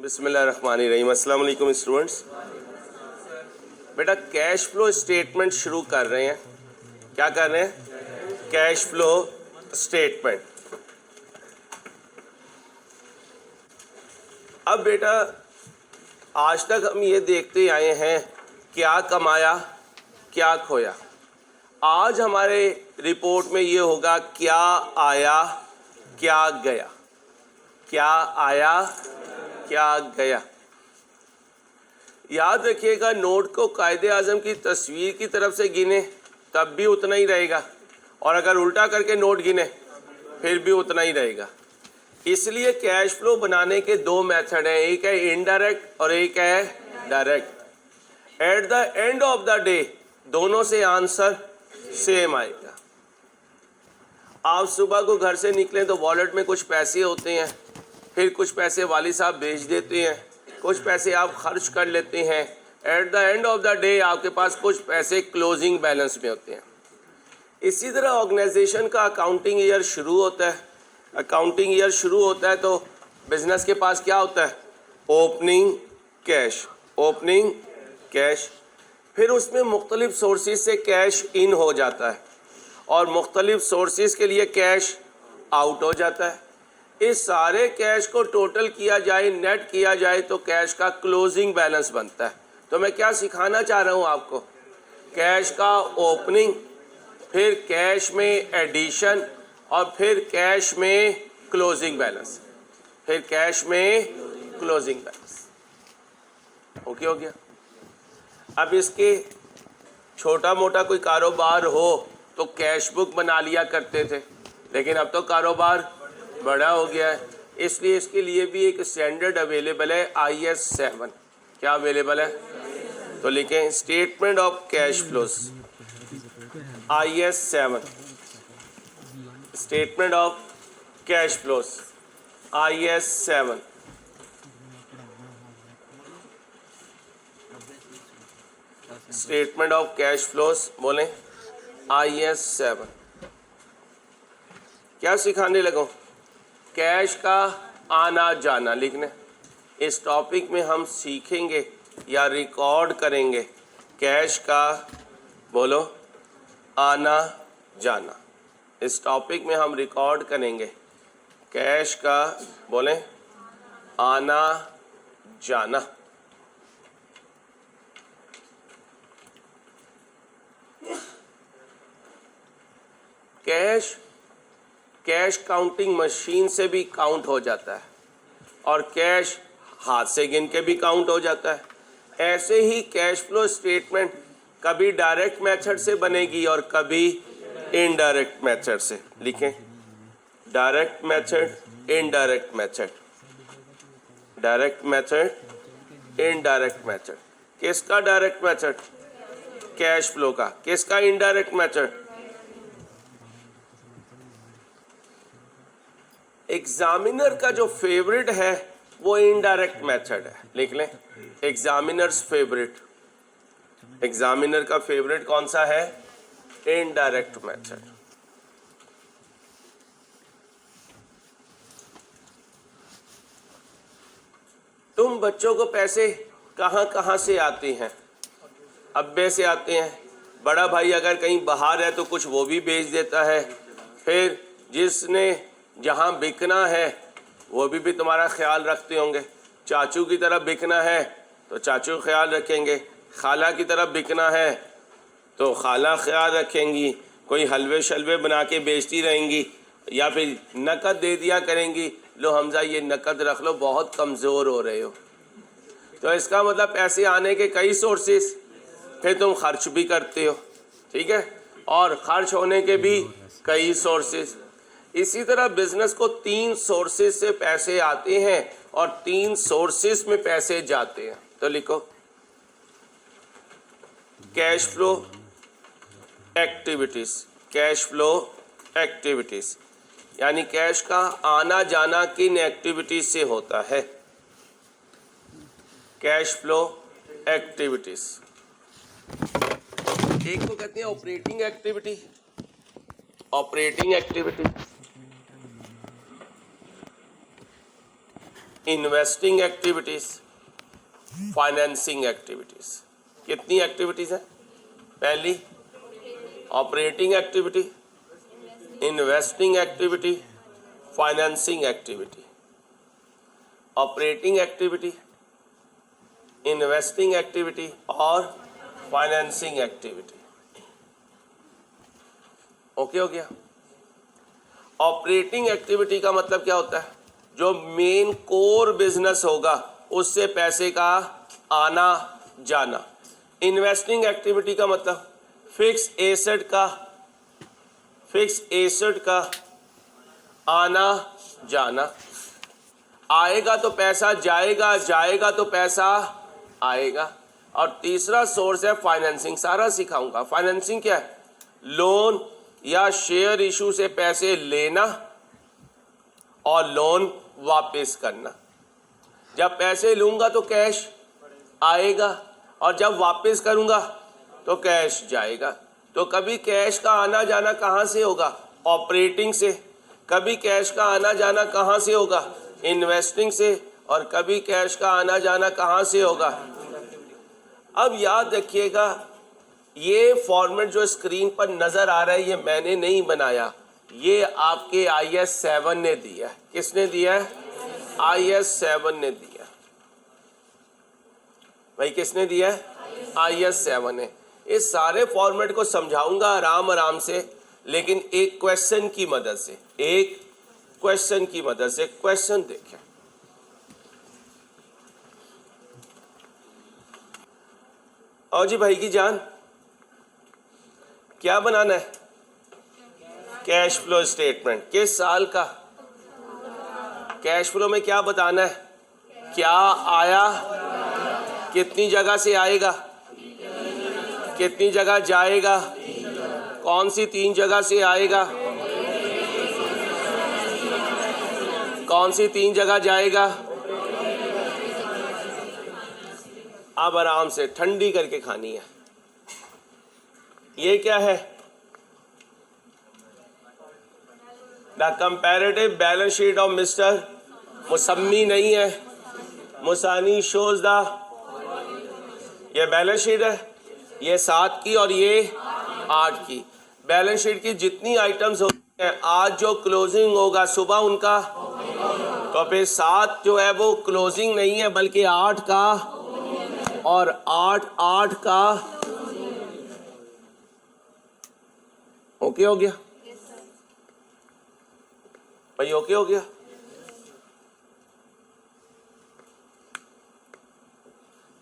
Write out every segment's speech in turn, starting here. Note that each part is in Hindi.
बिस्मिल्लाहिर्रहमानिर्रहीम। अस्सलाम वालेकुम स्टूडेंट्स। बेटा कैश फ्लो स्टेटमेंट शुरू कर रहे हैं। क्या कर रहे हैं? Cash flow statement. अब बेटा आज तक हम ये देखते आए हैं क्या कमाया क्या खोया। आज हमारे रिपोर्ट में ये होगा क्या आया क्या गया, क्या आया क्या गया। याद रखिएगा, नोट को कायदे आज़म की तस्वीर की तरफ से गिने तब भी उतना ही रहेगा, और अगर उल्टा करके नोट गिने फिर भी उतना ही रहेगा। इसलिए कैश फ्लो बनाने के दो मेथड हैं, एक है इनडायरेक्ट और एक है direct. At the end of the day दोनों से आंसर सेम आएगा। आप सुबह को घर से निकलें तो वॉलेट में कुछ पैसे होते हैं, फिर कुछ पैसे वाली साहब भेज देते हैं, कुछ पैसे आप खर्च कर लेते हैं। At the end of the day आपके पास कुछ पैसे क्लोजिंग बैलेंस में होते हैं। इसी तरह ऑर्गेनाइजेशन का अकाउंटिंग ईयर शुरू होता है। अकाउंटिंग ईयर शुरू होता है तो बिजनेस के पास क्या होता है? Opening cash, opening cash. फिर उसमें मुख्तलिफ सोर्सेज से कैश इन हो जाता है और मुख्तलिफ सोर्सेज के लिए कैश आउट हो जाता है। इस सारे कैश को टोटल किया जाए, नेट किया जाए तो कैश का क्लोजिंग बैलेंस बनता है। तो मैं क्या सिखाना चाह रहा हूँ आपको? कैश का ओपनिंग, फिर कैश में एडिशन और फिर कैश में क्लोजिंग बैलेंस, फिर कैश में क्लोजिंग बैलेंस। ओके हो गया। अब इसके छोटा मोटा कोई कारोबार हो तो कैश बुक बना लिया करते थे, लेकिन अब तो कारोबार बड़ा हो गया है, इसलिए इसके लिए भी एक स्टैंडर्ड अवेलेबल है IS 7। क्या अवेलेबल है? तो लिखें statement of cash flows IS 7, statement of cash flows IS 7। Statement of cash flows बोलें IS 7। क्या सिखाने लगूं? कैश का आना जाना लिखने। इस टॉपिक में हम सीखेंगे या रिकॉर्ड करेंगे कैश का, बोलो, आना जाना। इस टॉपिक में हम रिकॉर्ड करेंगे कैश का, बोलें, आना जाना। कैश काउंटिंग मशीन से भी काउंट हो जाता है और कैश हाथ से गिन के भी काउंट हो जाता है। ऐसे ही कैश फ्लो स्टेटमेंट कभी डायरेक्ट मेथड से बनेगी और कभी इनडायरेक्ट मेथड से। लिखें direct method, indirect method, direct method, indirect method. किसका डायरेक्ट मेथड? कैश फ्लो का। किसका इनडायरेक्ट मेथड? एग्जामिनर का जो फेवरेट है वो इनडायरेक्ट मेथड है। लिख लें एग्जामिनर्स फेवरेट। एग्जामिनर का फेवरेट कौन सा है? Indirect method. तुम बच्चों को पैसे कहाँ कहाँ से आते हैं? अब्बे से आते हैं। बड़ा भाई अगर कहीं बाहर है तो कुछ वो भी भेज देता है। फिर जिसने जहाँ बिकना है वो भी तुम्हारा ख्याल रखते होंगे। चाचू की तरफ बिकना है तो चाचू ख्याल रखेंगे, खाला की तरफ बिकना है तो खाला ख्याल रखेंगी, कोई हलवे शलवे बना के बेचती रहेंगी या फिर नकद दे दिया करेंगी, लो हमजा ये नकद रख लो, बहुत कमज़ोर हो रहे हो। तो इसका मतलब पैसे आने के कई सोर्सेस, फिर तुम खर्च भी करते हो, ठीक है, और खर्च होने के भी कई सोर्सेस। इसी तरह बिजनेस को 3 सोर्सेस से पैसे आते हैं और 3 सोर्सेस में पैसे जाते हैं। तो लिखो cash flow activities, cash flow activities, यानी कैश का आना जाना किन एक्टिविटीज से होता है? Cash flow activities. एक को कहते हैं operating activity, operating activity. Investing activities, financing activities. कितनी एक्टिविटीज हैं? पहली operating activity, investing activity, financing activity. Operating activity, investing activity और फाइनेंसिंग एक्टिविटी। ओके हो गया। ऑपरेटिंग एक्टिविटी का मतलब क्या होता है? जो मेन कोर बिजनेस होगा उससे पैसे का आना जाना। इन्वेस्टिंग एक्टिविटी का मतलब फिक्स एसेट का आना जाना। आएगा तो पैसा जाएगा, जाएगा तो पैसा आएगा। और तीसरा सोर्स है फाइनेंसिंग। सारा सिखाऊंगा। फाइनेंसिंग क्या है? लोन या शेयर इशू से पैसे लेना और लोन वापस करना। जब पैसे लूंगा तो कैश आएगा और जब वापस करूंगा तो कैश जाएगा। तो कभी कैश का आना जाना कहां से होगा? ऑपरेटिंग से। कभी कैश का आना जाना कहां से होगा? इन्वेस्टिंग से। और कभी कैश का आना जाना कहां से होगा? अब याद रखिएगा, ये फॉर्मेट जो स्क्रीन पर नजर आ रहा है ये मैंने नहीं बनाया, ये आपके IS 7 ने दिया है। किसने दिया है? IS 7 ने दिया। भाई किसने दिया है? IS 7 ने। इस सारे फॉर्मेट को समझाऊंगा आराम से, लेकिन एक क्वेश्चन की मदद से। क्वेश्चन देखें। और जी भाई की जान, क्या बनाना है? Cash flow statement. किस साल का? कैश फ्लो में क्या बताना है? क्या आया, कितनी जगह से आएगा, कितनी जगह जाएगा, कौन सी 3 जगह से आएगा, कौन सी 3 जगह जाएगा। अब आराम से ठंडी करके खानी है। ये क्या है? The comparative balance sheet of mister Musammi नहीं है, मुसानी शोज द। ये बैलेंस शीट है, ये 7 की और ये 8 की। बैलेंस शीट की जितनी आइटम्स होती हैं, आज जो क्लोजिंग होगा सुबह उनका, तो फिर 7 जो है वो क्लोजिंग नहीं है बल्कि 8 का और 8 का। ओके हो गया भाई? ओके हो गया।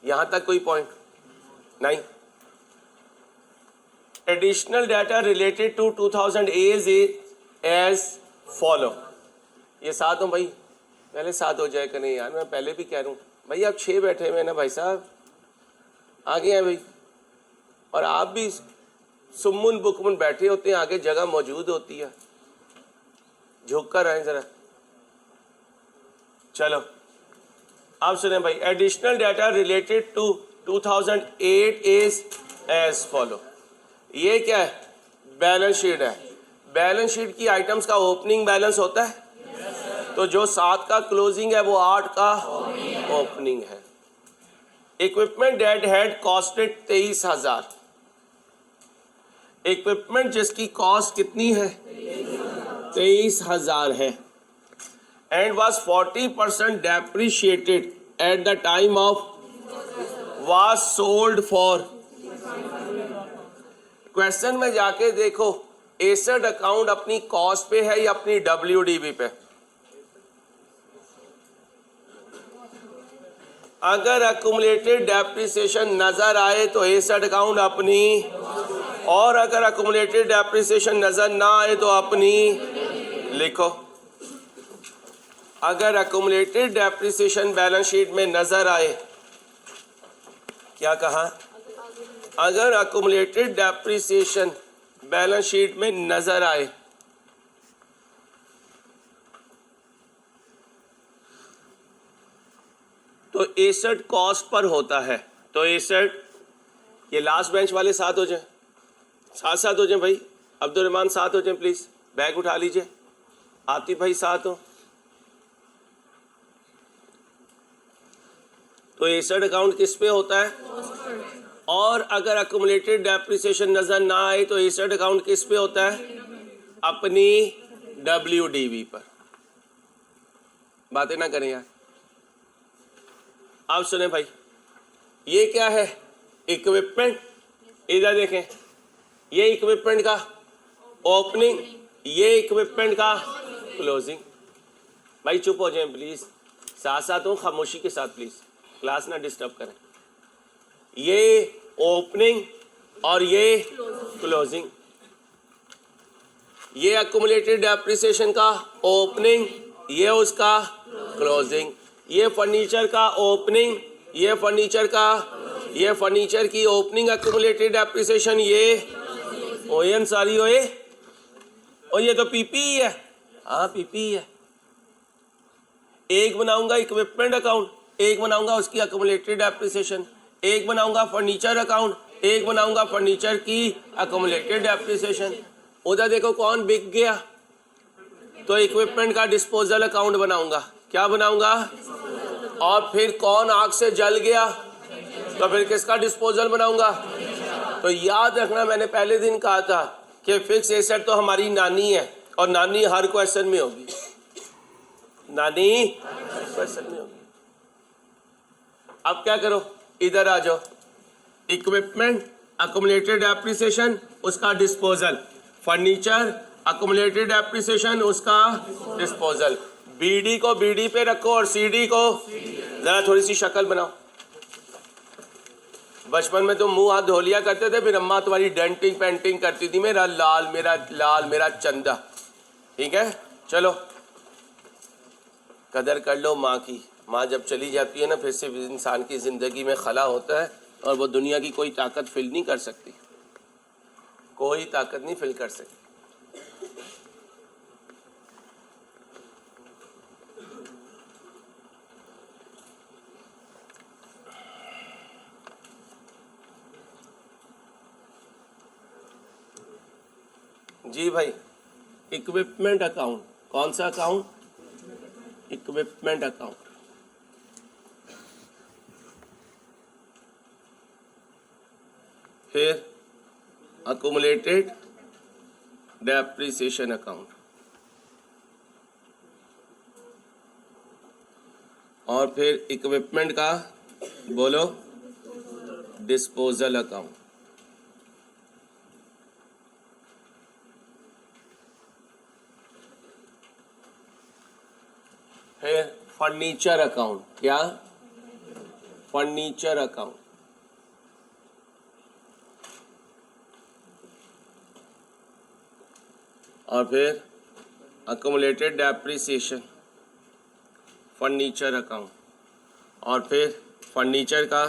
यहां तक कोई पॉइंट नहीं? Additional data related to 2000 is as follow. ये 7 हो भाई, पहले 7 हो जाए कि नहीं यार, मैं पहले भी कह रहा हूँ भाई। आप 6 बैठे हुए ना भाई साहब, आगे हैं भाई। और आप भी सुम्मुन बुकमुन बैठे होते हैं, आगे जगह मौजूद होती है, झुक कर आए जरा। चलो अब सुने भाई। Additional data related to 2008 is as follow. ये क्या है? बैलेंस शीट है। बैलेंस शीट की आइटम्स का ओपनिंग बैलेंस होता है, तो जो 7 का क्लोजिंग है वो 8 का ओपनिंग है। Equipment that had costed 23,000। Equipment जिसकी कॉस्ट कितनी है? 23,000 है। And was 40% depreciated at the time of was sold for. Question में जाके देखो, एसेट अकाउंट अपनी कॉस्ट पे है या अपनी WDV पे? अगर अक्यूमुलेटेड डेप्रिसिएशन नजर आए तो एसेट अकाउंट अपनी, और अगर अक्यूमुलेटेड डेप्रिसिएशन नजर ना आए तो अपनी। लिखो, अगर अक्यूमुलेटेड डेप्रिसिएशन बैलेंस शीट में नजर आए, क्या कहा? अगर अक्यूमुलेटेड डेप्रिसिएशन बैलेंस शीट में नजर आए तो एसेट कॉस्ट पर होता है। तो एसेट, ये लास्ट बेंच वाले 7 हो जाए, 7 हो जाए भाई। अब्दुल रहमान 7 हो जाए प्लीज, बैग उठा लीजिए। आतिफ भाई 7 हो, तो एसेट अकाउंट किस पे होता है? और अगर अक्यूमुलेटेड डेप्रिसिएशन नजर ना आए तो एसेट अकाउंट किस पे होता है? अपनी WDV पर। बातें ना करें यार। आप सुने भाई, ये क्या है? इक्विपमेंट। इधर देखें, ये इक्विपमेंट का ओपनिंग, ये इक्विपमेंट का क्लोजिंग। भाई चुप हो जाएं प्लीज, साथ साथ हो, खामोशी के साथ प्लीज, क्लास ना डिस्टर्ब करें। ये ओपनिंग और ये क्लोजिंग, ये अक्यूमुलेटेड डेप्रिसिएशन का ओपनिंग, ये उसका क्लोजिंग। ये फर्नीचर का ओपनिंग, ये फर्नीचर का, ये फर्नीचर की ओपनिंग अक्यूमुलेटेड डेप्रिसिएशन, ये ओएन सारी ओए, और ये तो पीपी है। हाँ पीपी है। एक बनाऊंगा इक्विपमेंट अकाउंट, एक बनाऊंगा उसकी अक्यूमुलेटेड डेप्रिसिएशन, एक बनाऊंगा फर्नीचर अकाउंट, एक बनाऊंगा फर्नीचर की अक्यूमुलेटेड डेप्रिसिएशन। उधर देखो कौन बिक गया, तो इक्विपमेंट का डिस्पोजल अकाउंट बनाऊंगा। क्या बनाऊंगा? और फिर कौन आग से जल गया, तो फिर किसका डिस्पोजल बनाऊंगा? तो याद रखना, मैंने पहले दिन कहा था कि फिक्स एसेट तो हमारी नानी है, और नानी हर क्वेश्चन में होगी, नानी क्वेश्चन में होगी। अब क्या करो, इधर आ जाओ। इक्विपमेंट अक्यूमुलेटेड डेप्रिसिएशन, उसका डिस्पोजल। फर्नीचर अक्यूमुलेटेड डेप्रिसिएशन, उसका डिस्पोजल। बीडी को बीडी पे रखो और सीडी को जरा थोड़ी सी शक्ल बनाओ। बचपन में तो मुंह हाथ धो लिया करते थे, फिर अम्मा तुम्हारी डेंटिंग पेंटिंग करती थी, मेरा लाल मेरा चंदा। ठीक है, चलो कदर कर लो माँ की। माँ जब चली जाती है ना, फिर से इंसान की ज़िंदगी में खला होता है, और वो दुनिया की कोई ताकत फिल नहीं कर सकती, कोई ताकत नहीं फिल कर सकती। जी भाई, इक्विपमेंट अकाउंट, कौन सा अकाउंट? Equipment account. फिर अक्यूमुलेटेड डेप्रिसिएशन अकाउंट, और फिर इक्विपमेंट का बोलो डिस्पोजल अकाउंट। फिर फर्नीचर अकाउंट। क्या? Furniture account. और फिर अक्यूमुलेटेड डेप्रिसिएशन, फर्नीचर अकाउंट, और फिर फर्नीचर का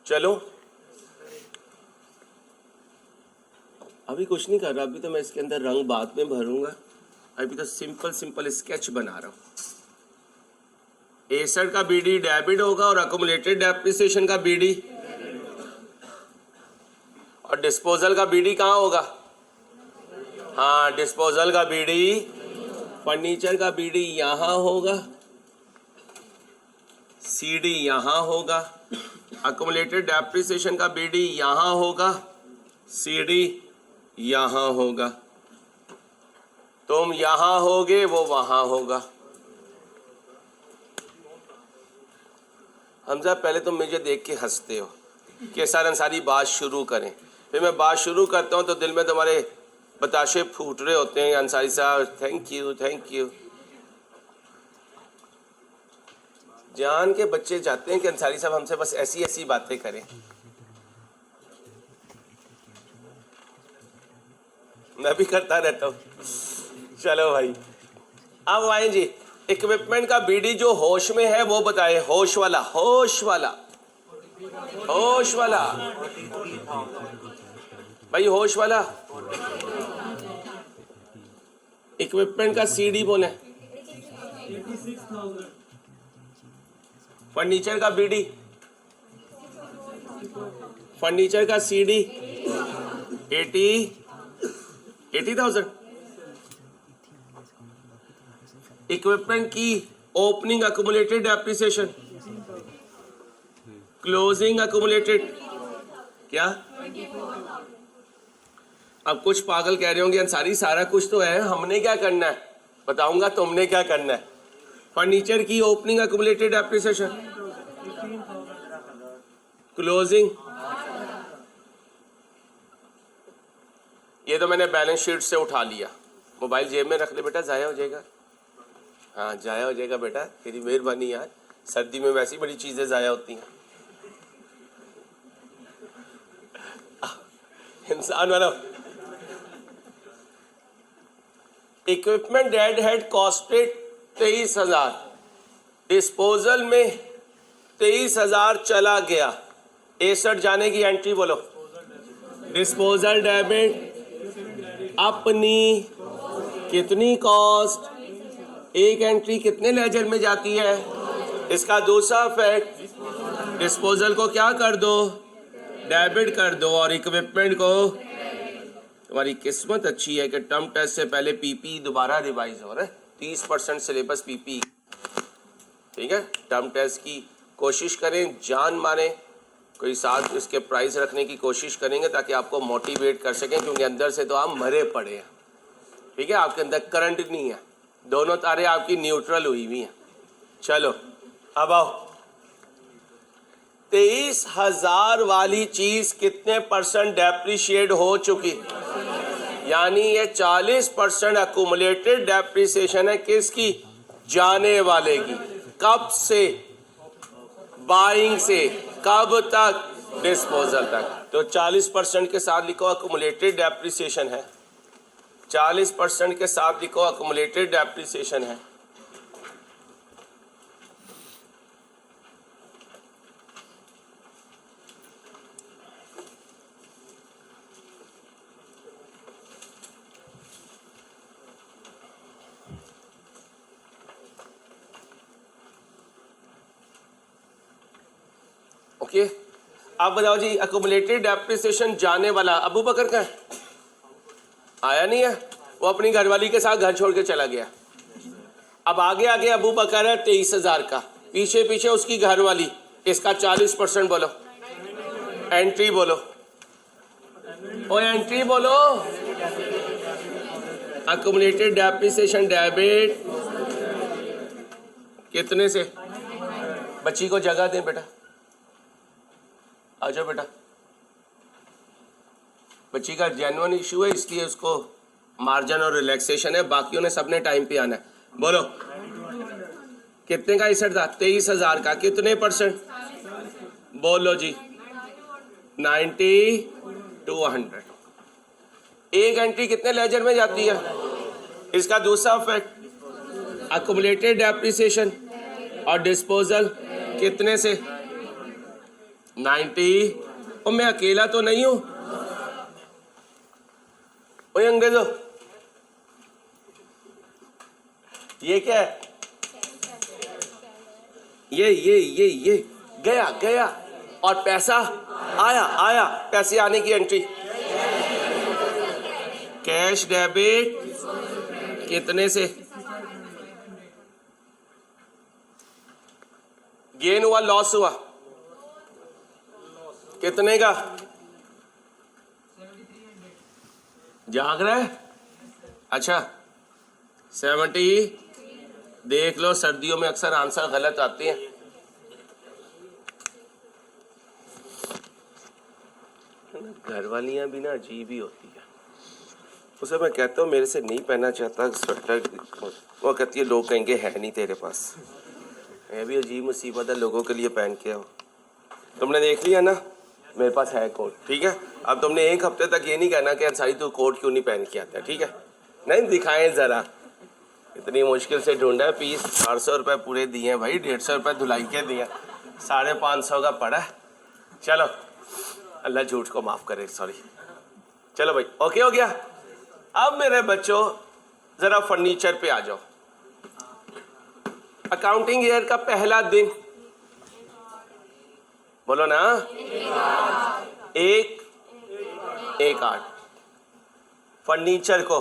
चलो अभी कुछ नहीं कर रहा, अभी तो मैं इसके अंदर रंग बाद में भरूंगा, अभी तो सिंपल स्केच बना रहा हूं। एसेट का बीडी डेबिट होगा और अक्यूमुलेटेड डेप्रिसिएशन का बीडी, और डिस्पोजल का बीडी कहाँ होगा? हाँ, डिस्पोजल का बीडी, फर्नीचर का बीडी यहां होगा, सीडी यहां होगा, अक्यूमुलेटेड डेप्रिसिएशन का बीडी यहां होगा, सीडी यहां होगा। तुम यहां होगे, वो वहां होगा। हमजा पहले तुम मुझे देख के हंसते हो कि सर अंसारी बात शुरू करें, फिर मैं बात शुरू करता हूं तो दिल में तुम्हारे बताशे फूट रहे होते हैं, अंसारी साहब थैंक यू। जान के बच्चे चाहते हैं कि अंसारी साहब हमसे बस ऐसी बातें करें। मैं भी करता रहता हूँ। चलो भाई, अब आए जी, इक्विपमेंट का बीडी जो होश में है वो बताए, होश वाला भाई, होश वाला इक्विपमेंट का CD बोले, फर्नीचर का BD, फर्नीचर का CD 80,000। इक्विपमेंट की opening accumulated depreciation, closing accumulated क्या? अब कुछ पागल कह रहे होंगे अंसारी सारा कुछ तो है, हमने क्या करना है? बताऊंगा तुमने क्या करना है। फर्नीचर की ओपनिंग अक्यूमुलेटेड डेप्रिसिएशन, क्लोजिंग, ये तो मैंने बैलेंस शीट से उठा लिया। मोबाइल जेब में रख ले बेटा, जाया हो जाएगा। हाँ जाया हो जाएगा बेटा, तेरी मेहरबानी यार, सर्दी में वैसी बड़ी चीजें जाया होती हैं। इंसान वाला equipment that had costed 23,000, disposal में 23,000 चला गया। 61 जाने की एंट्री बोलो। डिस्पोजल डेबिट अपनी कितनी कॉस्ट, एक एंट्री कितने लेजर में जाती है। इसका दूसरा फैक्ट, डिस्पोजल को क्या कर दो, डेबिट कर दो, और इक्विपमेंट को, तुम्हारी किस्मत अच्छी है कि टर्म टेस्ट से पहले पीपी दोबारा रिवाइज हो रहा है। 30% सिलेबस पीपी, ठीक है। टर्म टेस्ट की कोशिश करें, जान मारें, कोई साथ इसके प्राइस रखने की कोशिश करेंगे ताकि आपको मोटिवेट कर सकें, क्योंकि अंदर से तो आप मरे पड़े हैं, ठीक है। आपके अंदर करंट नहीं है, दोनों तारे आपकी न्यूट्रल हुई हुई हैं। चलो अब आओ, 23,000 वाली चीज कितने % डेप्रिशिएट हो चुकी, यानी ये 40% अक्यूमुलेटेड डेप्रिसिएशन है। किसकी? जाने वाले की। कब से? बाइंग से। कब तक? डिस्पोजल तक। तो 40% के साथ लिखो अक्यूमुलेटेड डेप्रिसिएशन है, 40% के साथ लिखो अक्यूमुलेटेड डेप्रिसिएशन है। ओके, अब बताओ जी, अक्यूमुलेटेड डेप्रिसिएशन जाने वाला अबू बकर का है? आया नहीं है, वो अपनी घरवाली के साथ घर छोड़ के चला गया। अब आगे आगे अबू बकर है 23,000 का, पीछे पीछे उसकी घरवाली। इसका 40% बोलो, एंट्री बोलो, ओ एंट्री बोलो। अक्यूमुलेटेड डेप्रिसिएशन डेबिट कितने से? बच्ची को जगह दें बेटा, आ जाओ बेटा। बच्ची का जेन्युइन इशू है, इसलिए उसको मार्जिन और रिलैक्सेशन है, बाकियों ने सबने टाइम पे आना है। बोलो कितने का इसेट था? 23,000 का। कितने %? बोलो जी, 90 to 100। एक एंट्री कितने लेजर में जाती है? इसका दूसरा फैक्ट, अक्यूमुलेटेड डेप्रिसिएशन और डिस्पोजल कितने से? 90। और मैं अकेला तो नहीं हूं, ओए अंग्रेजों, ये क्या है? ये गया गया और पैसा आया। पैसे आने की एंट्री, कैश डेबिट कितने से? गेन हुआ, लॉस हुआ, कितने का? जाग रहा है? अच्छा 70। देख लो, सर्दियों में अक्सर आंसर गलत आते हैं। घरवालियां भी ना अजीब ही होती है। उसे मैं कहता हूँ मेरे से नहीं पहनना चाहता स्वेटर, वो कहती है लोग कहेंगे है नहीं तेरे पास। ये भी अजीब मुसीबत है, लोगों के लिए पहन के आओ। तुमने देख लिया ना, मेरे पास है कोट, ठीक है। अब तुमने एक हफ्ते तक ये नहीं कहना कि अंसारी तू कोट क्यों नहीं पहन के आता, ठीक है। नहीं दिखाएं ज़रा, इतनी मुश्किल से ढूंढा है पीस। 400 रुपये पूरे दिए हैं भाई, 150 रुपये धुलाई के दिए, 550 का पड़ा है। चलो अल्लाह झूठ को माफ़ करे, सॉरी। चलो भाई ओके हो गया। अब मेरे बच्चों जरा फर्नीचर पे आ जाओ। अकाउंटिंग ईयर का पहला दिन बोलो ना, 1/8। फर्नीचर को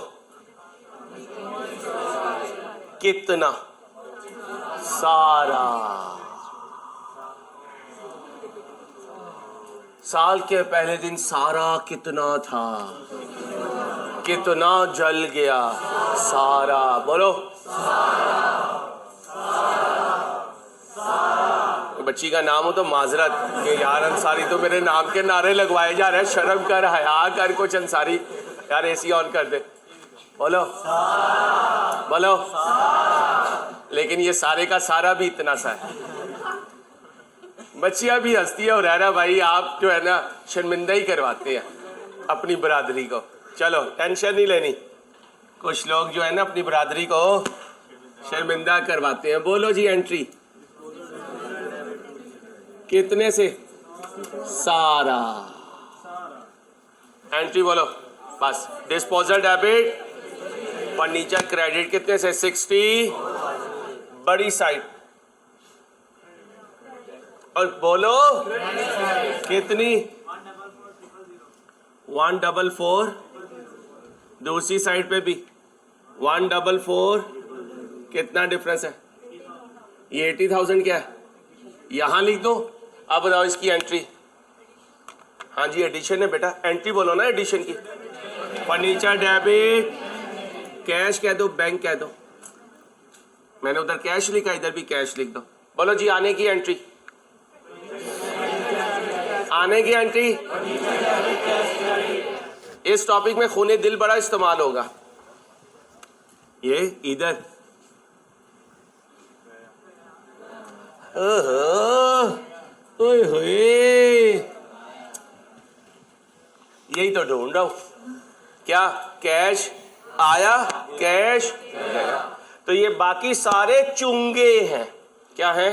कितना? सारा। साल के पहले दिन सारा कितना था? कितना जल गया? सारा। बोलो बच्ची का नाम हो तो माजरत कि यार अंसारी तो मेरे नाम के नारे लगवाए जा रहे हैं, शर्म कर, हया कर कुछ अंसारी। यार एसी ऑन कर दे। बोलो बोलो। लेकिन ये सारे का सारा भी इतना सा है। बच्चियां भी हंसती है और रहना भाई आप जो है ना शर्मिंदा ही करवाते हैं अपनी बरादरी को। चलो टेंशन नहीं लेनी, कुछ लोग जो है ना अपनी बरादरी को शर्मिंदा करवाते हैं। बोलो जी एंट्री कितने से? सारा। एंट्री बोलो बस। डिस्पोजल डेबिट फर्नीचर क्रेडिट कितने से? 60 बड़ी साइड। और बोलो कितनी? 144। दूसरी साइड पे भी 144। कितना डिफरेंस है? ये 80,000 क्या है? यहां लिख दो। अब बताओ इसकी एंट्री। हाँ जी एडिशन है बेटा, एंट्री बोलो ना एडिशन की। फर्नीचर डेबिट, कैश कह दो, बैंक कह दो। मैंने उधर कैश लिखा, इधर भी कैश लिख दो। बोलो जी आने की एंट्री, आने की एंट्री। इस टॉपिक में खूने दिल बड़ा इस्तेमाल होगा। ये इधर ओए होए, यही तो ढूंढ रहा हूं। क्या कैश आया? कैश गया। तो ये बाकी सारे चुंगे हैं। क्या है?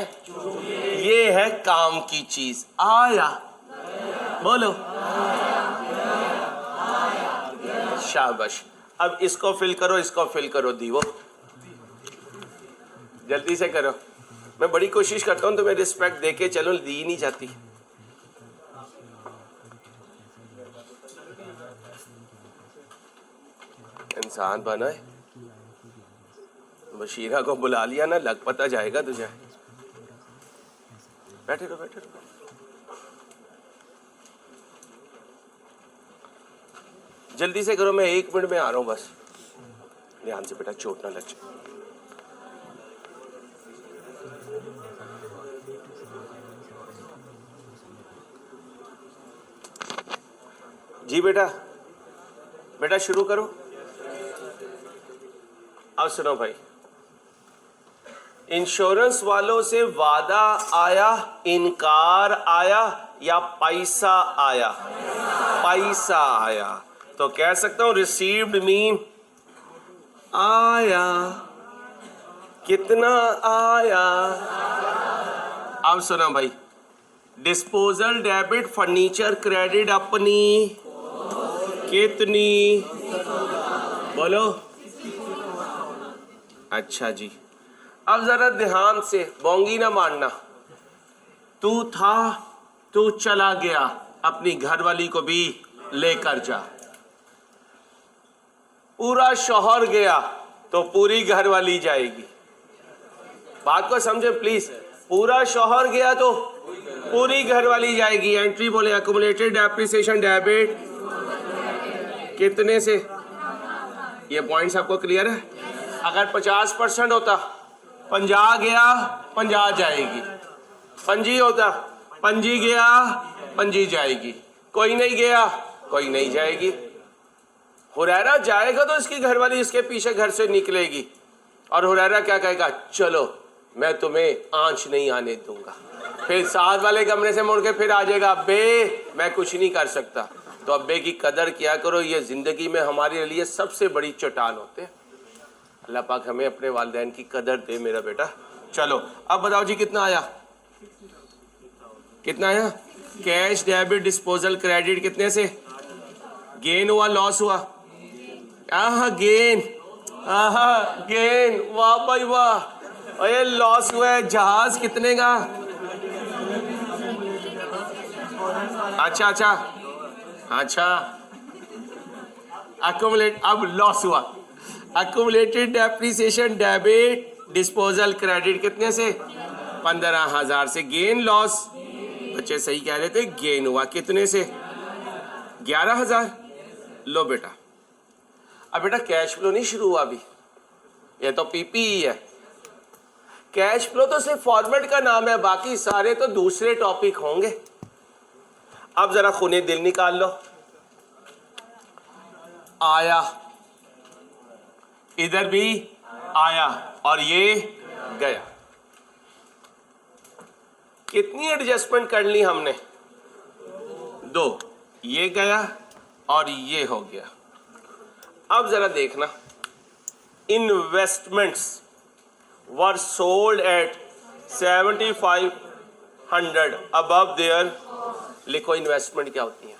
ये है काम की चीज। आया बोलो शाबाश। अब इसको फिल करो, इसको फिल करो। दीवो जल्दी से करो। मैं बड़ी कोशिश करता हूं तुम्हें रिस्पेक्ट देके चलो, दी नहीं जाती। इंसान बना है। बशीरा को बुला लिया ना, लग पता जाएगा तुझे। बैठे रहो बैठे रहो। जल्दी से करो, मैं 1 मिनट में आ रहा हूं बस। ध्यान से बेटा, चोट ना लग जाए। जी बेटा, बेटा शुरू करो। अब सुनो भाई, इंश्योरेंस वालों से वादा आया, इनकार आया या पैसा आया? पैसा आया। तो कह सकता हूं रिसीव्ड मीन आया। कितना आया? अब सुना भाई, डिस्पोजल डेबिट फर्नीचर क्रेडिट अपनी कितनी? बोलो। अच्छा जी, अब जरा ध्यान से, बोंगी ना मारना। तू था, तू चला गया, अपनी घरवाली को भी लेकर जा। पूरा शौहर गया तो पूरी घरवाली जाएगी। बात को समझे प्लीज। पूरा शौहर गया तो पूरी घरवाली जाएगी। एंट्री बोले एक्युमुलेटेड डेप्रिसिएशन डेबिट कितने से? ये पॉइंट्स आपको क्लियर है? अगर 50% होता, 50 गया 50 जाएगी। 50 होता, 50 गया 50 जाएगी। कोई नहीं गया, कोई नहीं जाएगी। हुरैरा जाएगा तो इसकी घरवाली इसके पीछे घर से निकलेगी और हुरैरा क्या कहेगा? चलो मैं तुम्हें आंच नहीं आने दूंगा। फिर साथ वाले कमरे से मुड़ के फिर आ जाएगा, अब्बे मैं कुछ नहीं कर सकता। तो अब्बे की कदर किया करो, ये जिंदगी में हमारे लिए सबसे बड़ी चट्टान होते हैं। अल्लाह पाक हमें अपने वालिदैन की कदर दे मेरा बेटा। चलो अब बताओ जी कितना आया? कितना आया? कैश डेबिट डिस्पोजल क्रेडिट कितने से? गेन हुआ लॉस हुआ? गेन। गेन, वाह भाई वाह। और ये लॉस हुआ है जहाज कितने का? अच्छा अच्छा अच्छा, अक्यूमुलेट, अब लॉस हुआ। Accumulated depreciation debit disposal credit कितने से? 15,000 से। गेन लॉस, बच्चे सही कह रहे थे, गेन हुआ कितने से? 11,000। लो बेटा, अब बेटा कैश फ्लो नहीं शुरू हुआ अभी, ये तो पीपीई है। कैश फ्लो तो सिर्फ फॉर्मेट का नाम है, बाकी सारे तो दूसरे टॉपिक होंगे। अब जरा खूने दिल निकाल लो। आया, इधर भी आया और ये गया। कितनी एडजस्टमेंट कर ली हमने? 2, ये गया और ये हो गया। अब जरा देखना, investments were sold at 7500 above there. लिखो इन्वेस्टमेंट क्या होती है।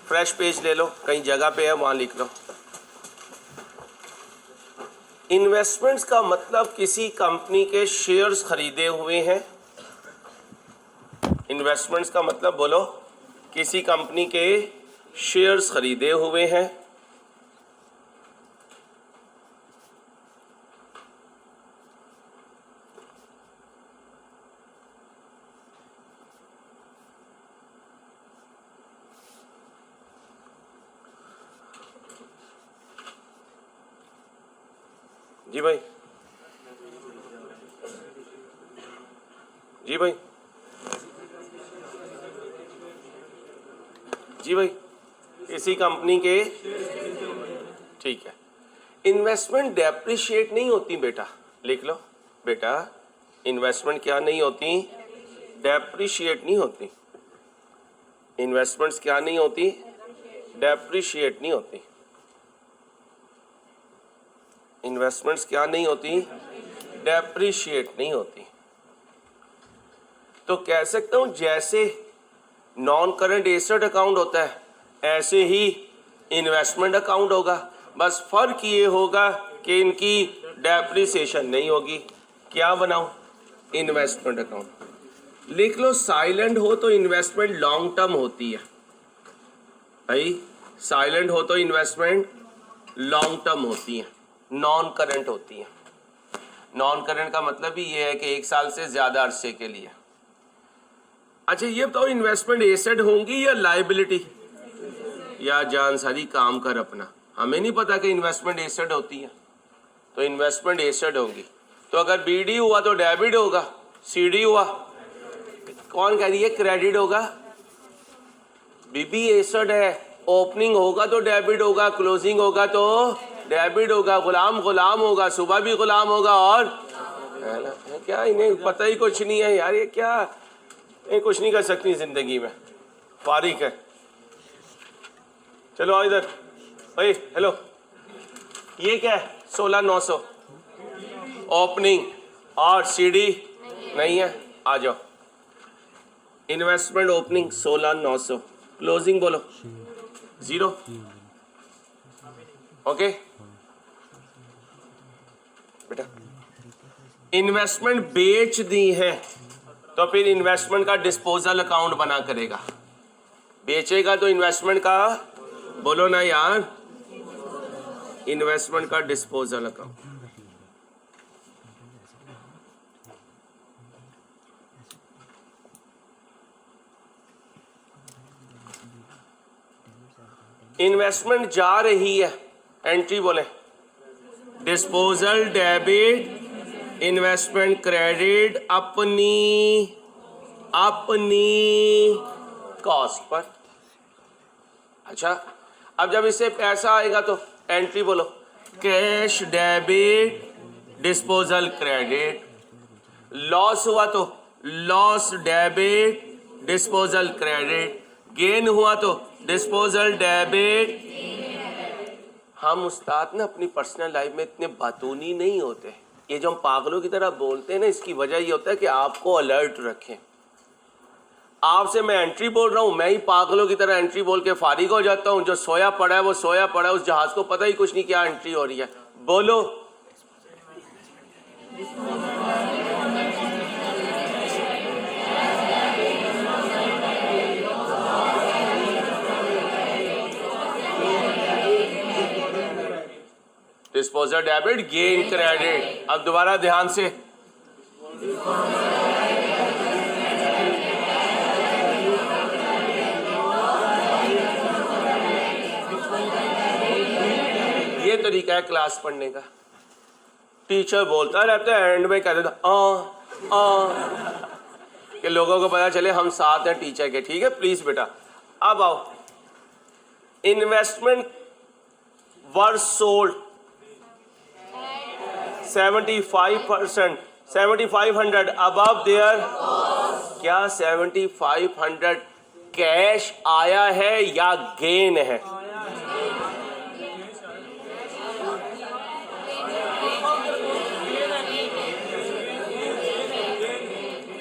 फ्रेश पेज ले लो, कहीं जगह पे है वहां लिख लो। इन्वेस्टमेंट्स का मतलब किसी कंपनी के शेयर्स खरीदे हुए हैं। इन्वेस्टमेंट्स का मतलब बोलो, किसी कंपनी के शेयर्स खरीदे हुए हैं। जी भाई, जी भाई, जी भाई, किसी कंपनी के, ठीक है। इन्वेस्टमेंट डेप्रिशिएट नहीं होती बेटा, लिख लो बेटा, इन्वेस्टमेंट क्या नहीं होती? डेप्रिशिएट नहीं होती। इन्वेस्टमेंट्स क्या नहीं होती? डेप्रिशिएट नहीं होती। इन्वेस्टमेंट्स क्या नहीं होती? डेप्रिशिएट नहीं होती। तो कह सकता हूं जैसे नॉन करंट एसेट अकाउंट होता है, ऐसे ही इन्वेस्टमेंट अकाउंट होगा। बस फर्क ये होगा कि इनकी डेप्रिसिएशन नहीं होगी। क्या बनाऊं? Investment account. लिख लो, साइलेंट हो तो इन्वेस्टमेंट लॉन्ग टर्म होती है भाई। साइलेंट हो तो इन्वेस्टमेंट लॉन्ग टर्म होती है, नॉन करंट होती है। नॉन करंट का मतलब ही ये है कि 1 साल से ज्यादा अरसे के लिए। अच्छा ये बताओ, इन्वेस्टमेंट एसेट होंगी या लायबिलिटी? या जान सारी काम कर अपना, हमें नहीं पता कि इन्वेस्टमेंट एसेट होती है, तो इन्वेस्टमेंट एसेट होंगी। तो अगर बीडी हुआ तो डेबिट होगा, सीडी हुआ कौन कह रही है क्रेडिट होगा? बीबी एसेट है, ओपनिंग होगा तो डेबिट होगा, क्लोजिंग होगा तो डेबिट होगा, गुलाम गुलाम होगा, सुबह भी गुलाम होगा। और है ना, क्या इन्हें पता ही कुछ नहीं है यार, ये क्या, ये कुछ नहीं कर सकती जिंदगी में, फारिक है। चलो आओ इधर। भाई हेलो, ये क्या है? 16,900 ओपनिंग और सीडी नहीं है, आ जाओ। इन्वेस्टमेंट ओपनिंग 16,900, क्लोजिंग बोलो 0। ओके बेटा, इन्वेस्टमेंट बेच दी है तो फिर इन्वेस्टमेंट का डिस्पोजल अकाउंट बना करेगा। बेचेगा तो इन्वेस्टमेंट का बोलो ना यार, इन्वेस्टमेंट का डिस्पोजल अकाउंट। इन्वेस्टमेंट जा रही है, एंट्री बोले डिस्पोजल डेबिट, इन्वेस्टमेंट क्रेडिट अपनी कॉस्ट पर। अच्छा अब जब इससे पैसा आएगा तो एंट्री बोलो cash debit disposal credit. Loss हुआ तो loss debit disposal credit. Gain हुआ तो डिस्पोजल डेबिट। हम उस्ताद ना अपनी पर्सनल लाइफ में इतने बातूनी नहीं होते, ये जो हम पागलों की तरह बोलते हैं ना, इसकी वजह ये होता है कि आपको अलर्ट रखें। आपसे मैं एंट्री बोल रहा हूँ, मैं ही पागलों की तरह एंट्री बोल के फारिग हो जाता हूँ। जो सोया पड़ा है वो सोया पड़ा है, उस जहाज को पता ही कुछ नहीं क्या एंट्री हो रही है। बोलो। Disposal debit, gain credit. अब दोबारा ध्यान से, ये तरीका है क्लास पढ़ने का। टीचर बोलता रहता है, एंड में कह देता कि लोगों को पता चले हम साथ हैं टीचर के। ठीक है, प्लीज बेटा। अब आओ, investment were sold 75%, 7500 above there. क्या 7500 कैश आया है या गेन है?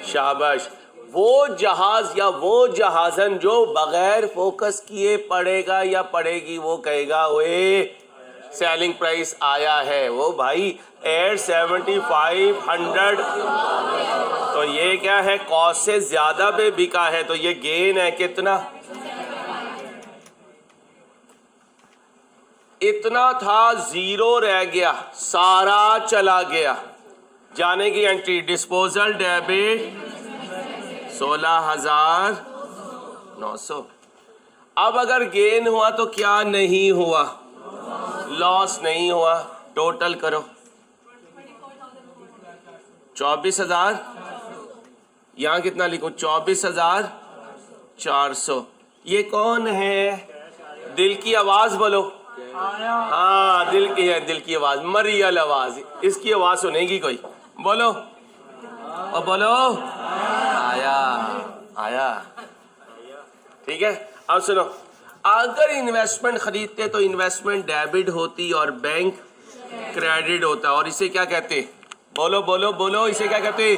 शाबाश। वो जहाज या वो जहाजन जो बगैर फोकस किए पड़ेगा या पड़ेगी, वो कहेगा ओए सेलिंग प्राइस आया है। वो भाई एट 7500, तो ये क्या है, कॉस्ट से ज्यादा पे बिका है, तो ये गेन है। कितना? इतना था, जीरो रह गया, सारा चला गया। जाने की एंट्री, डिस्पोजल डेबिट 16,900। अब अगर गेन हुआ तो क्या नहीं हुआ? लॉस नहीं हुआ। टोटल करो, 24,000। यहां कितना लिखो? 24,400। ये कौन है? दिल की आवाज बोलो। हाँ, दिल की है, दिल की आवाज, मरियल आवाज। इसकी आवाज सुनेगी कोई? बोलो और बोलो, आया आया। ठीक है, अब सुनो। अगर इन्वेस्टमेंट खरीदते तो इन्वेस्टमेंट डेबिट होती और बैंक क्रेडिट होता, और इसे क्या कहते? बोलो बोलो बोलो, इसे क्या कहते?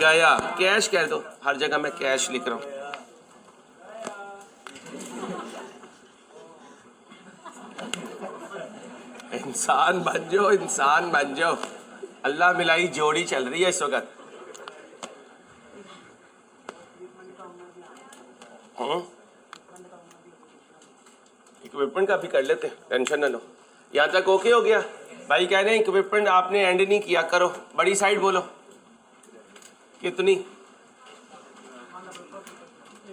गया। कैश कह दो, हर जगह मैं कैश लिख रहा हूं। इंसान बन जाओ, इंसान बन जाओ। अल्लाह मिलाई जोड़ी चल रही है इस वक्त। इक्विपमेंट का भी कर लेते, टेंशन न लो। यहाँ तक ओके हो गया? भाई कह रहे हैं इक्विपमेंट आपने एंड नहीं किया, करो। बड़ी साइड बोलो, कितनी?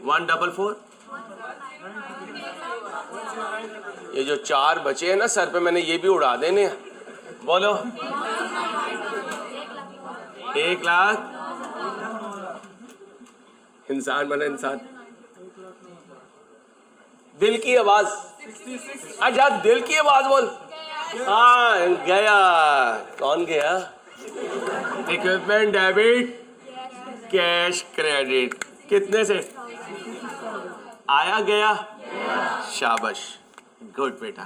144। ये जो 4 बचे हैं ना सर पे, मैंने ये भी उड़ा देने हैं। बोलो, 1 लाख। इंसान बना इंसान। दिल की आवाज, अच्छा दिल की आवाज बोल। हाँ गया। कौन गया? Equipment debit, cash credit. कितने से आया? गया। शाबाश, गुड बेटा।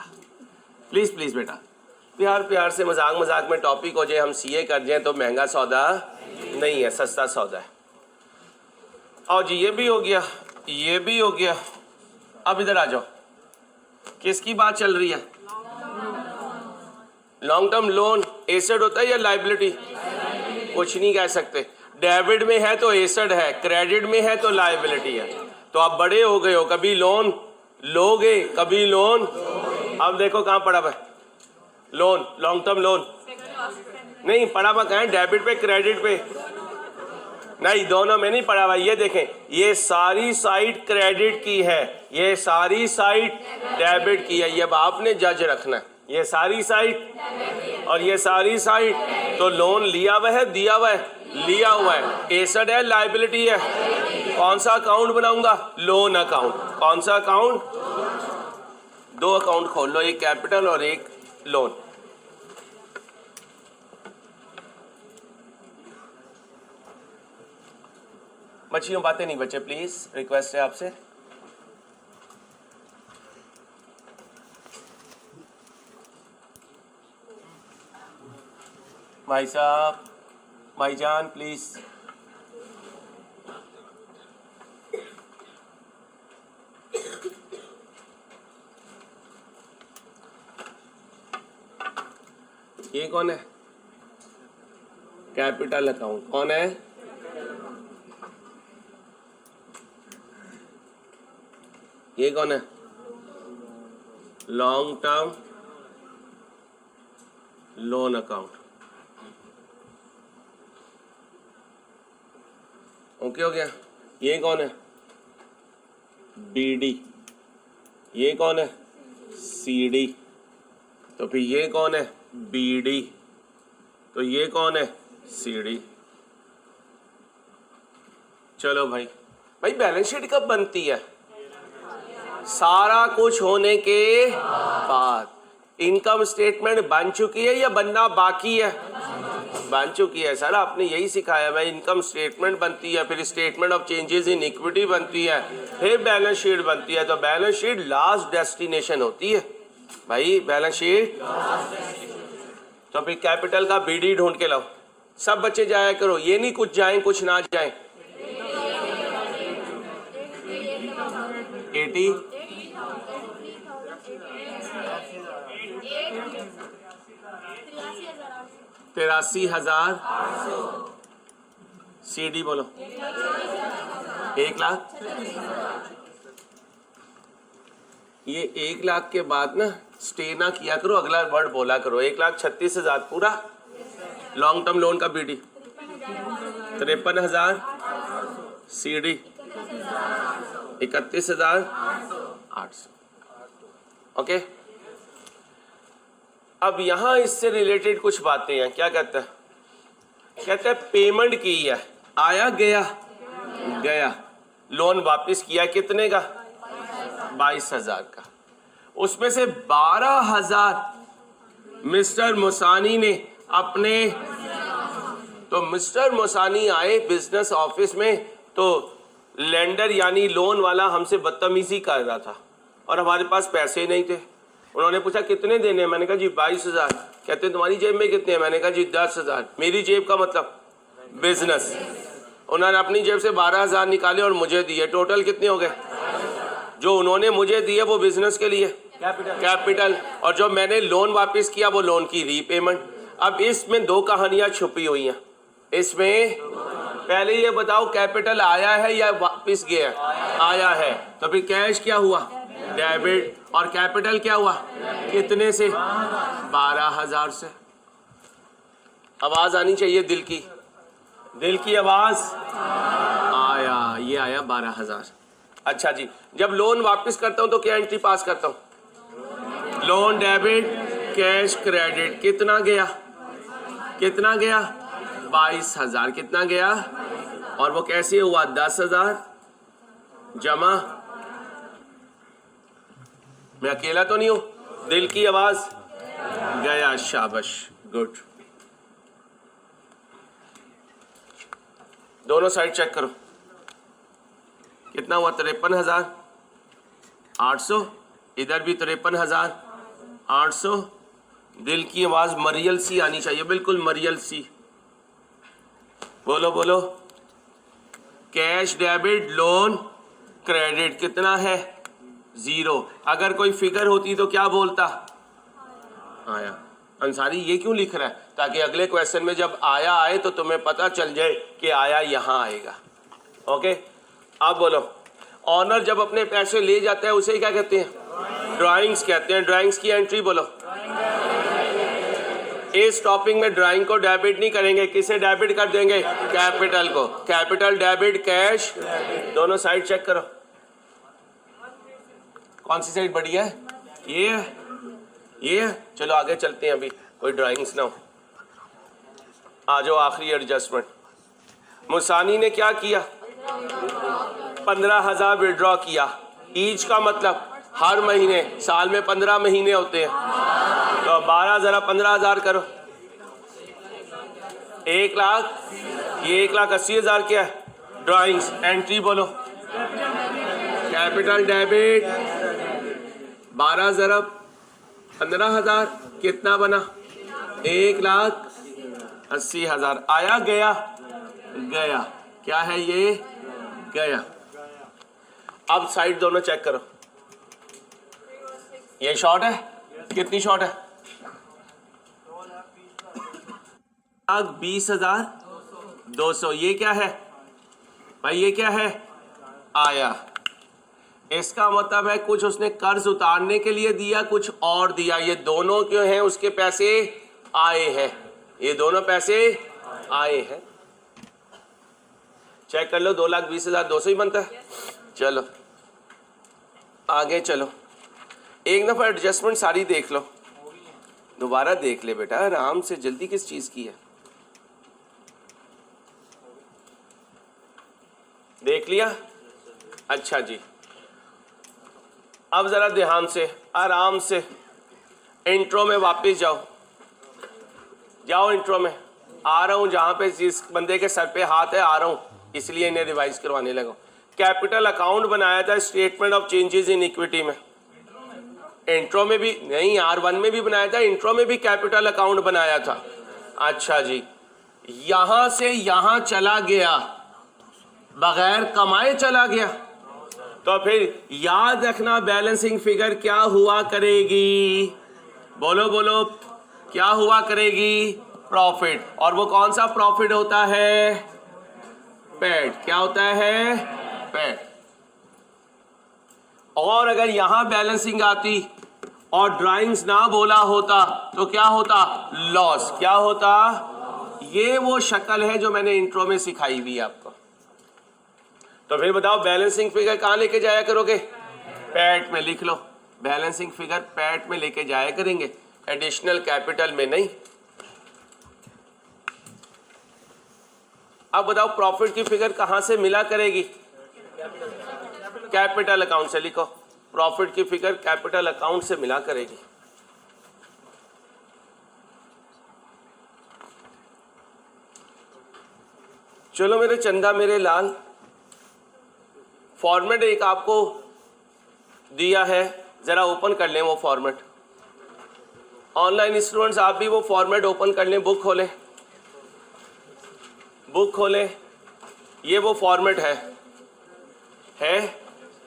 प्लीज प्लीज बेटा, प्यार प्यार से, मजाक मजाक में टॉपिक हो जाए, हम सीए कर जाए तो महंगा सौदा नहीं है, सस्ता सौदा है। और जी ये भी हो गया, ये भी हो गया। अब इधर आ जाओ, किसकी बात चल रही है? लॉन्ग टर्म लोन एसेट होता है या लाइबिलिटी? कुछ नहीं कह सकते। डेबिट में है तो एसेट है, क्रेडिट में है तो लाइबिलिटी है। तो आप बड़े हो गए हो, कभी लोन लोगे, कभी लोन। अब देखो कहाँ पड़ा हुआ है लोन, लॉन्ग टर्म लोन नहीं पड़ा हुआ। कहाँ है? डेबिट पे, क्रेडिट पे नहीं, दोनों में नहीं पड़ा हुआ। ये देखें, ये सारी साइड क्रेडिट की है, ये सारी साइड डेबिट की है। ये अब आपने जज रखना है, ये सारी साइड और ये सारी साइड। तो लोन लिया हुआ है, दिया हुआ है, लिया हुआ है। एसेट है, लाइबिलिटी है। कौन सा अकाउंट बनाऊंगा? Loan account. कौन सा अकाउंट? 2 अकाउंट खोल लो, एक कैपिटल और एक लोन। बच्चियों बातें नहीं बच्चे, प्लीज रिक्वेस्ट है आपसे। भाई साहब, भाईजान प्लीज। ये कौन है? Capital account. कौन है? ये कौन है? Long term loan account. Okay हो गया। ये कौन है? बीडी। ये कौन है? सीडी। तो फिर ये कौन है? बीडी। तो ये कौन है? सीडी। चलो भाई, बैलेंस शीट कब बनती है? सारा कुछ होने के बाद। इनकम स्टेटमेंट बन चुकी है या बनना बाकी है? बन चुकी है। सर आपने यही सिखाया भाई, इनकम स्टेटमेंट बनती है, फिर statement of changes in equity बनती है, फिर बैलेंस शीट बनती है। तो बैलेंस शीट लास्ट डेस्टिनेशन होती है भाई, बैलेंस शीट। तो फिर कैपिटल का बीडी ढूंढ के लाओ। सब बच्चे जाया करो, ये नहीं कुछ जाएं कुछ ना जाएं। 80 83,000। सीडी बोलो। 1 लाख। ये 1 लाख के बाद ना स्टे ना किया करो, अगला वर्ड बोला करो। 1,36,000 पूरा लॉन्ग टर्म लोन का बीडी। 53,000 सीडी। 31,800। ओके। अब यहां इससे रिलेटेड कुछ बातें हैं। क्या कहता है? कहता है पेमेंट की है, आया गया गया, लोन वापस किया कितने का? 22,000 का। उसमें से 12,000 मिस्टर मुसानी ने अपने, तो मिस्टर मुसानी आए बिजनेस ऑफिस में, तो लेंडर यानी लोन वाला हमसे बदतमीजी कर रहा था और हमारे पास पैसे नहीं थे। उन्होंने पूछा कितने देने हैं? मैंने कहा जी 22,000। कहते हैं तुम्हारी जेब में कितने हैं? मैंने कहा जी 10,000। मेरी जेब का मतलब बिजनेस। उन्होंने अपनी जेब से 12,000 निकाले और मुझे दिए। टोटल कितने हो गए? जो उन्होंने मुझे दिए वो बिजनेस के लिए कैपिटल, और जो मैंने लोन वापस किया वो लोन की रीपेमेंट। अब इसमें 2 कहानियां छुपी हुई हैं। इसमें पहले ये बताओ कैपिटल आया है या वापस गया? आया है। तो फिर कैश क्या हुआ? डेबिट। और कैपिटल क्या हुआ? कितने से? 12,000 से। आवाज आनी चाहिए दिल की, दिल की आवाज। आया, ये आया 12,000। अच्छा जी, जब लोन वापस करता हूं तो क्या एंट्री पास करता हूं? Loan debit cash credit. कितना गया? कितना गया? 22,000। कितना गया? और वो कैसे हुआ? 10,000 जमा। मैं अकेला तो नहीं हूं? दिल की आवाज गया। शाबाश, गुड। दोनों साइड चेक करो। कितना हुआ? 53,800। इधर भी 53,800। दिल की आवाज मरियल सी आनी चाहिए, बिल्कुल मरियल सी। बोलो बोलो। कैश डेबिट लोन क्रेडिट कितना है? 0। अगर कोई फिगर होती तो क्या बोलता? आया। अंसारी ये क्यों लिख रहा है? ताकि अगले क्वेश्चन में जब आया आए तो तुम्हें पता चल जाए कि आया यहां आएगा। ओके। अब बोलो, ऑनर जब अपने पैसे ले जाता है उसे क्या कहते हैं? ड्राइंग्स कहते हैं। ड्राइंग्स की एंट्री बोलो। इस टॉपिक में ड्राइंग को डेबिट नहीं करेंगे। किसे डेबिट कर देंगे? कैपिटल को। Capital debit cash. दोनों साइड चेक करो। कौन सी साइड बढ़िया है? ये है, ये है। चलो आगे चलते हैं, अभी कोई ड्राइंग्स ना हो। आ जाओ, आखिरी एडजस्टमेंट। मुसानी ने क्या किया? 15,000 विड्रॉ किया। ईच का मतलब हर महीने, साल में 15 महीने होते हैं। तो 12 जरा 15,000 करो। 1 लाख। ये 1,80,000 क्या है? ड्राइंग्स। एंट्री बोलो। कैपिटल डेबिट 12 जरा 15,000 कितना बना? 1,80,000। आया गया गया। क्या है ये? गया। अब साइड दोनों चेक करो। ये शॉर्ट है। कितनी शॉर्ट है? 20,200। ये क्या है भाई, ये क्या है आया। इसका मतलब है कुछ उसने कर्ज उतारने के लिए दिया, कुछ और दिया। ये दोनों क्यों हैं, उसके पैसे आए हैं, ये दोनों पैसे आए हैं। चेक कर लो, 2,20,200 ही बनता है। चलो आगे चलो, एक दफा एडजस्टमेंट सारी देख लो, दोबारा देख ले बेटा आराम से, जल्दी किस चीज की है। देख लिया, अच्छा जी। अब जरा ध्यान से आराम से इंट्रो में वापस जाओ, जाओ इंट्रो में। आ रहा हूं जहां पे जिस बंदे के सर पे हाथ है, आ रहा हूं, इसलिए इन्हें रिवाइज करवाने लगा। कैपिटल अकाउंट बनाया था statement of changes in equity में, इंट्रो में भी नहीं, R1 में भी बनाया था, इंट्रो में भी कैपिटल अकाउंट बनाया था। अच्छा जी, यहां से यहां चला गया, बगैर कमाए चला गया, तो फिर याद रखना बैलेंसिंग फिगर क्या हुआ करेगी, बोलो बोलो, क्या हुआ करेगी, प्रॉफिट। और वो कौन सा प्रॉफिट होता है, पैट। क्या होता है, पैट। और अगर यहां बैलेंसिंग आती और ड्राइंग्स ना बोला होता तो क्या होता, लॉस। क्या होता, ये वो शक्ल है जो मैंने इंट्रो में सिखाई हुई आपको। तो फिर बताओ बैलेंसिंग फिगर कहां लेके जाया करोगे, पैट में। लिख लो, बैलेंसिंग फिगर पैट में लेके जाया करेंगे, एडिशनल कैपिटल में नहीं। अब बताओ प्रॉफिट की फिगर कहां से मिला करेगी, कैपिटल अकाउंट से। लिखो, प्रॉफिट की फिगर कैपिटल अकाउंट से मिला करेगी। चलो मेरे चंदा मेरे लाल, फॉर्मेट एक आपको दिया है, जरा ओपन कर लें वो फॉर्मेट। ऑनलाइन स्टूडेंट्स आप भी वो फॉर्मेट ओपन कर लें, बुक खोलें, बुक खोलें। ये वो फॉर्मेट है।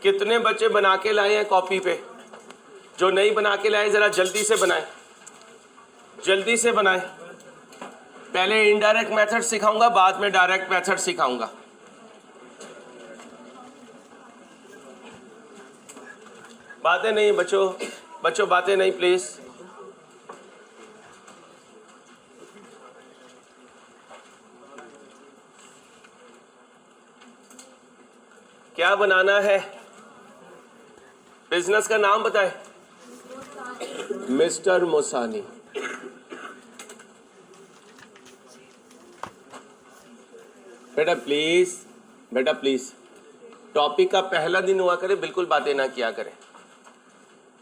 कितने बच्चे बना के लाए हैं कॉपी पे, जो नहीं बना के लाए जरा जल्दी से बनाएं, जल्दी से बनाएं। पहले इनडायरेक्ट मेथड सिखाऊंगा, बाद में डायरेक्ट मेथड सिखाऊंगा। बातें नहीं बच्चों बातें नहीं प्लीज। क्या बनाना है, बिजनेस का नाम बताएं, मिस्टर मुसानी। बेटा प्लीज, बेटा प्लीज, टॉपिक का पहला दिन हुआ करे, बिल्कुल बातें ना किया करें।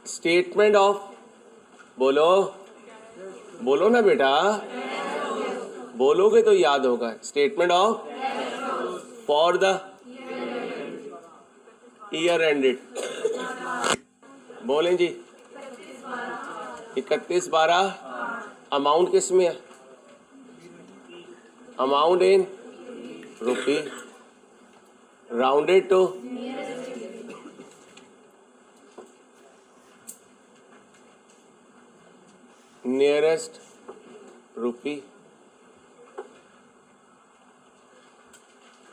स्टेटमेंट ऑफ, बोलो बोलो ना बेटा, बोलोगे तो याद होगा। Statement of for the year ended, बोलें जी। 31/12। अमाउंट किस में है, amount in rupee, rounded to nearest rupee.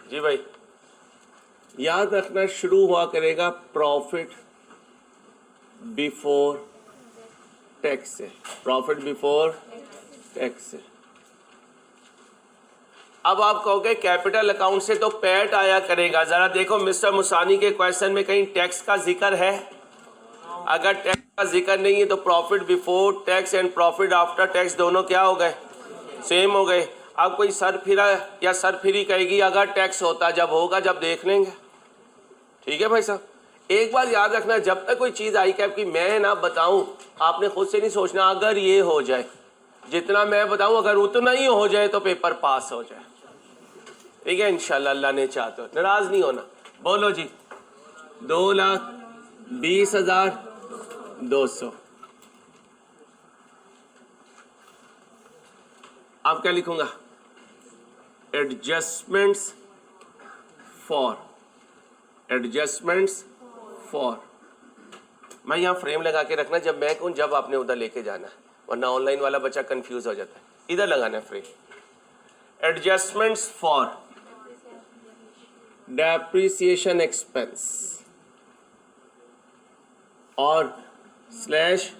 जी भाई, याद रखना शुरू हुआ करेगा प्रॉफिट बिफोर टैक्स से, प्रॉफिट बिफोर टैक्स से। अब आप कहोगे कैपिटल अकाउंट से तो पैट आया करेगा। जरा देखो मिस्टर मुसानी के क्वेश्चन में कहीं टैक्स का जिक्र है, अगर टैक्स का जिक्र नहीं है तो profit before tax and profit after tax दोनों क्या हो गए, सेम हो गए। अब कोई सर फिरा या सर फिरी कहेगी अगर टैक्स होता, जब होगा जब देख लेंगे। ठीक है भाई साहब, एक बार याद रखना, जब तक कोई चीज़ आई कैप की मैं ना बताऊं, आपने खुद से नहीं सोचना अगर ये हो जाए, जितना मैं बताऊं अगर उतना ही हो जाए तो पेपर पास हो जाए। ठीक है इंशाल्लाह, अल्लाह ने चाहा तो। नाराज नहीं होना। बोलो जी, 2,20,200। आप क्या लिखूंगा, एडजस्टमेंट्स फॉर, एडजस्टमेंट्स फॉर। मैं यहाँ फ्रेम लगा के रखना, जब मैं कहूँ जब आपने उधर लेके जाना है, वरना ऑनलाइन वाला बच्चा कंफ्यूज हो जाता है। इधर लगाना है frame, adjustments for depreciation expense और स्लैश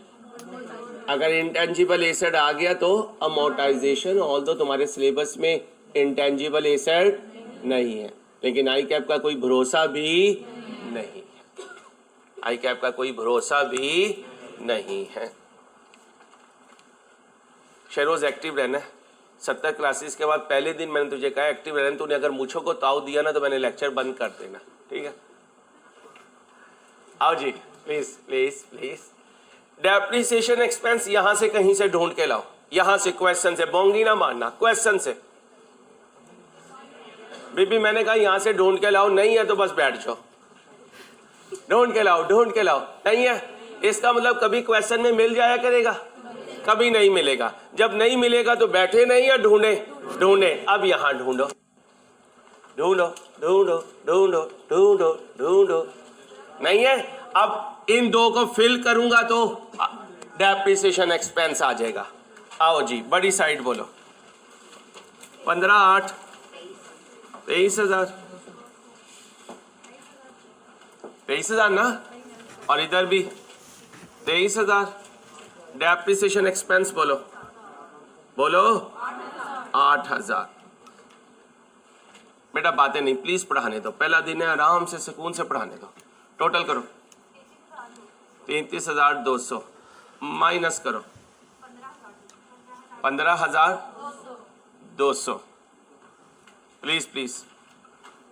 अगर इंटेंजिबल एसेट आ गया तो अमोर्टाइजेशन, ऑल्दो तुम्हारे सिलेबस में इंटेंजिबल एसेट नहीं है, लेकिन आई कैप का कोई भरोसा भी नहीं है, आई कैप का कोई भरोसा भी नहीं है। शेरोज एक्टिव रहना है। 70 क्लासेस के बाद पहले दिन मैंने तुझे कहा एक्टिव रहना, तूने अगर मुझको को ताव दिया ना तो मैंने लेक्चर बंद कर देना, ठीक है। आओ जी, please please please. Depreciation expense यहां से कहीं से ढूंढ के लाओ, यहां से क्वेश्चन से, बोंगी ना मारना, क्वेश्चन से। बीबी मैंने कहा यहां से ढूंढ के लाओ, नहीं है तो बस बैठ जाओ। ढूंढ के लाओ, ढूंढ के लाओ, नहीं है इसका मतलब कभी क्वेश्चन में मिल जाया करेगा, कभी नहीं मिलेगा। जब नहीं मिलेगा तो बैठे नहीं या ढूंढे, ढूंढे। अब यहां ढूंढो, ढूंढो ढूंढो ढूंढो ढूंढो ढूंढो, नहीं है। अब इन दो को फिल करूंगा तो डेप्रिसिएशन एक्सपेंस आ जाएगा। आओ जी, बड़ी साइड बोलो। 15 8 23,000, 23,000 ना, और इधर भी 23,000। डेप्रिसिएशन एक्सपेंस बोलो, बोलो 8,000। बेटा बातें नहीं, प्लीज पढ़ाने दो, पहला दिन है, आराम से सुकून से पढ़ाने दो। टोटल करो 33,200 माइनस करो 15,200। प्लीज प्लीज,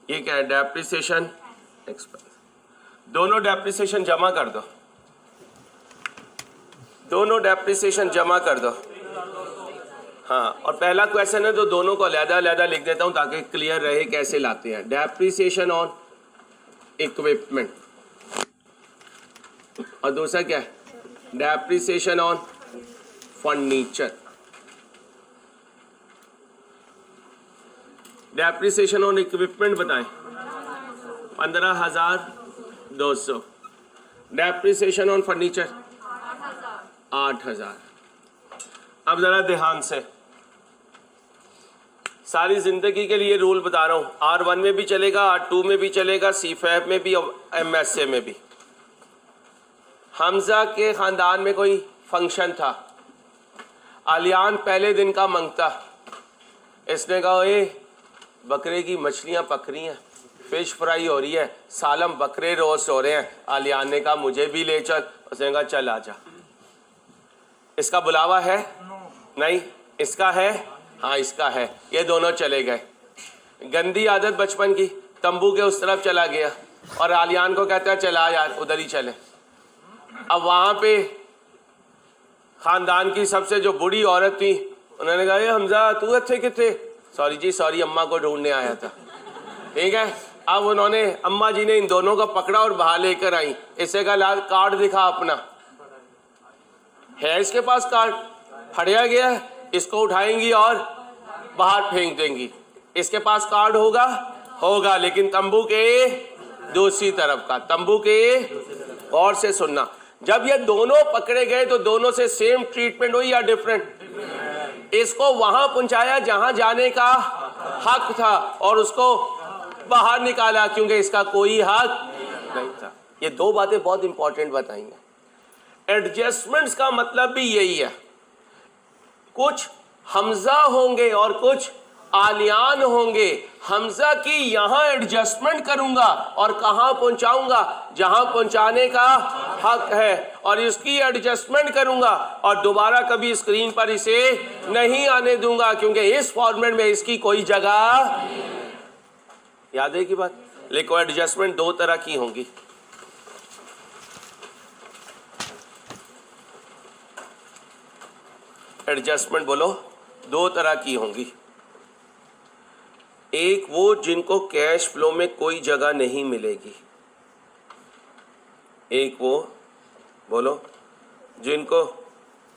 ये क्या है? Depreciation expense. दोनों डेप्रिसिएशन जमा कर दो, दोनों डेप्रिसिएशन जमा कर दो। हाँ, और पहला क्वेश्चन है तो दोनों को अलग-अलग लिख देता हूं ताकि क्लियर रहे कैसे लाते हैं। डेप्रिसिएशन ऑन इक्विपमेंट, और दूसरा क्या है? Depreciation on furniture. Depreciation on equipment बताएं 15,200। Depreciation on furniture 8,000। अब जरा ध्यान से, सारी जिंदगी के लिए रूल बता रहा हूं, R1 में भी चलेगा, R2 में भी चलेगा, C5 में भी और MSA में भी। हमजा के खानदान में कोई फंक्शन था, आलियान पहले दिन का मंगता, इसने कहा ए बकरे की मछलियां पक रही हैं, फिश फ्राई हो रही है, सालम बकरे रोस्ट हो रहे हैं। आलियान ने कहा मुझे भी ले चल, उसने कहा चल आजा। इसका बुलावा है? नहीं। इसका है? हाँ इसका है। ये दोनों चले गए। गंदी आदत बचपन की, तंबू के उस तरफ चला गया और आलियान को कहता है चला यार उधर ही चले। अब वहां पे खानदान की सबसे जो बूढ़ी औरत थी, उन्होंने कहा हमजा तू अच्छे कितने? सॉरी जी सॉरी, अम्मा को ढूंढने आया था। ठीक है, अब उन्होंने, अम्मा जी ने इन दोनों को पकड़ा और बाहर लेकर आई। इससे कहा लाल कार्ड दिखा अपना। है इसके पास कार्ड? फड़िया गया है, इसको उठाएंगी और बाहर फेंक देंगी। इसके पास कार्ड होगा? होगा, लेकिन तंबू के दूसरी तरफ का, तंबू के। और से सुनना, जब ये दोनों पकड़े गए तो दोनों से सेम ट्रीटमेंट हुई या डिफरेंट? इसको वहां पहुंचाया जहां जाने का हक था और उसको बाहर निकाला क्योंकि इसका कोई हक नहीं था। ये दो बातें बहुत इंपॉर्टेंट बताएंगे। एडजस्टमेंट्स का मतलब भी यही है, कुछ हमजा होंगे और कुछ आलियान होंगे। हमजा की यहां एडजस्टमेंट करूंगा और कहां पहुंचाऊंगा? जहां पहुंचाने का हक है, और इसकी एडजस्टमेंट करूंगा और दोबारा कभी स्क्रीन पर इसे नहीं आने दूंगा क्योंकि इस फॉर्मेट में इसकी कोई जगह। याद है की बात? लिखो एडजस्टमेंट दो तरह की होंगी। एडजस्टमेंट बोलो, दो तरह की होंगी। एक वो जिनको कैश फ्लो में कोई जगह नहीं मिलेगी, एक वो बोलो जिनको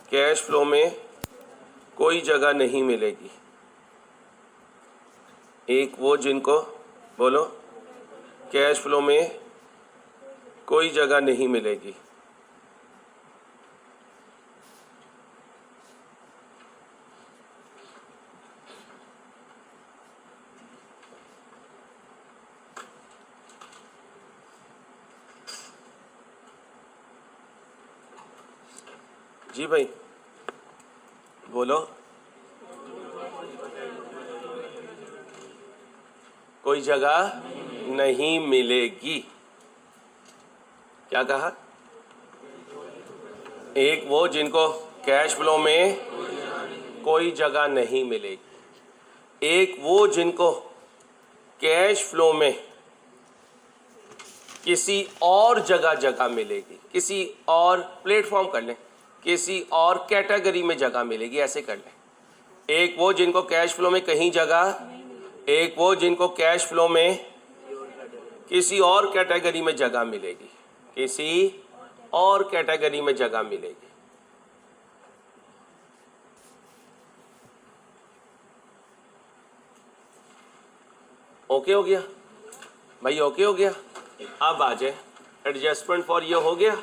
कैश फ्लो में कोई जगह नहीं मिलेगी, एक वो जिनको बोलो कैश फ्लो में कोई जगह नहीं मिलेगी। जी भाई बोलो। कोई जगह नहीं मिलेगी। क्या कहा? एक वो जिनको कैश फ्लो में कोई जगह नहीं मिलेगी। एक वो जिनको कैश फ्लो में किसी और जगह मिलेगी, किसी और प्लेटफॉर्म कर लें, किसी और कैटेगरी में जगह मिलेगी, ऐसे कर लें। एक वो जिनको कैश फ्लो में कहीं जगह, एक वो जिनको कैश फ्लो में किसी और कैटेगरी में जगह मिलेगी, किसी और कैटेगरी में जगह मिलेगी। ओके हो गया भाई? ओके हो गया? अब आ जाए एडजस्टमेंट फॉर ये हो गया।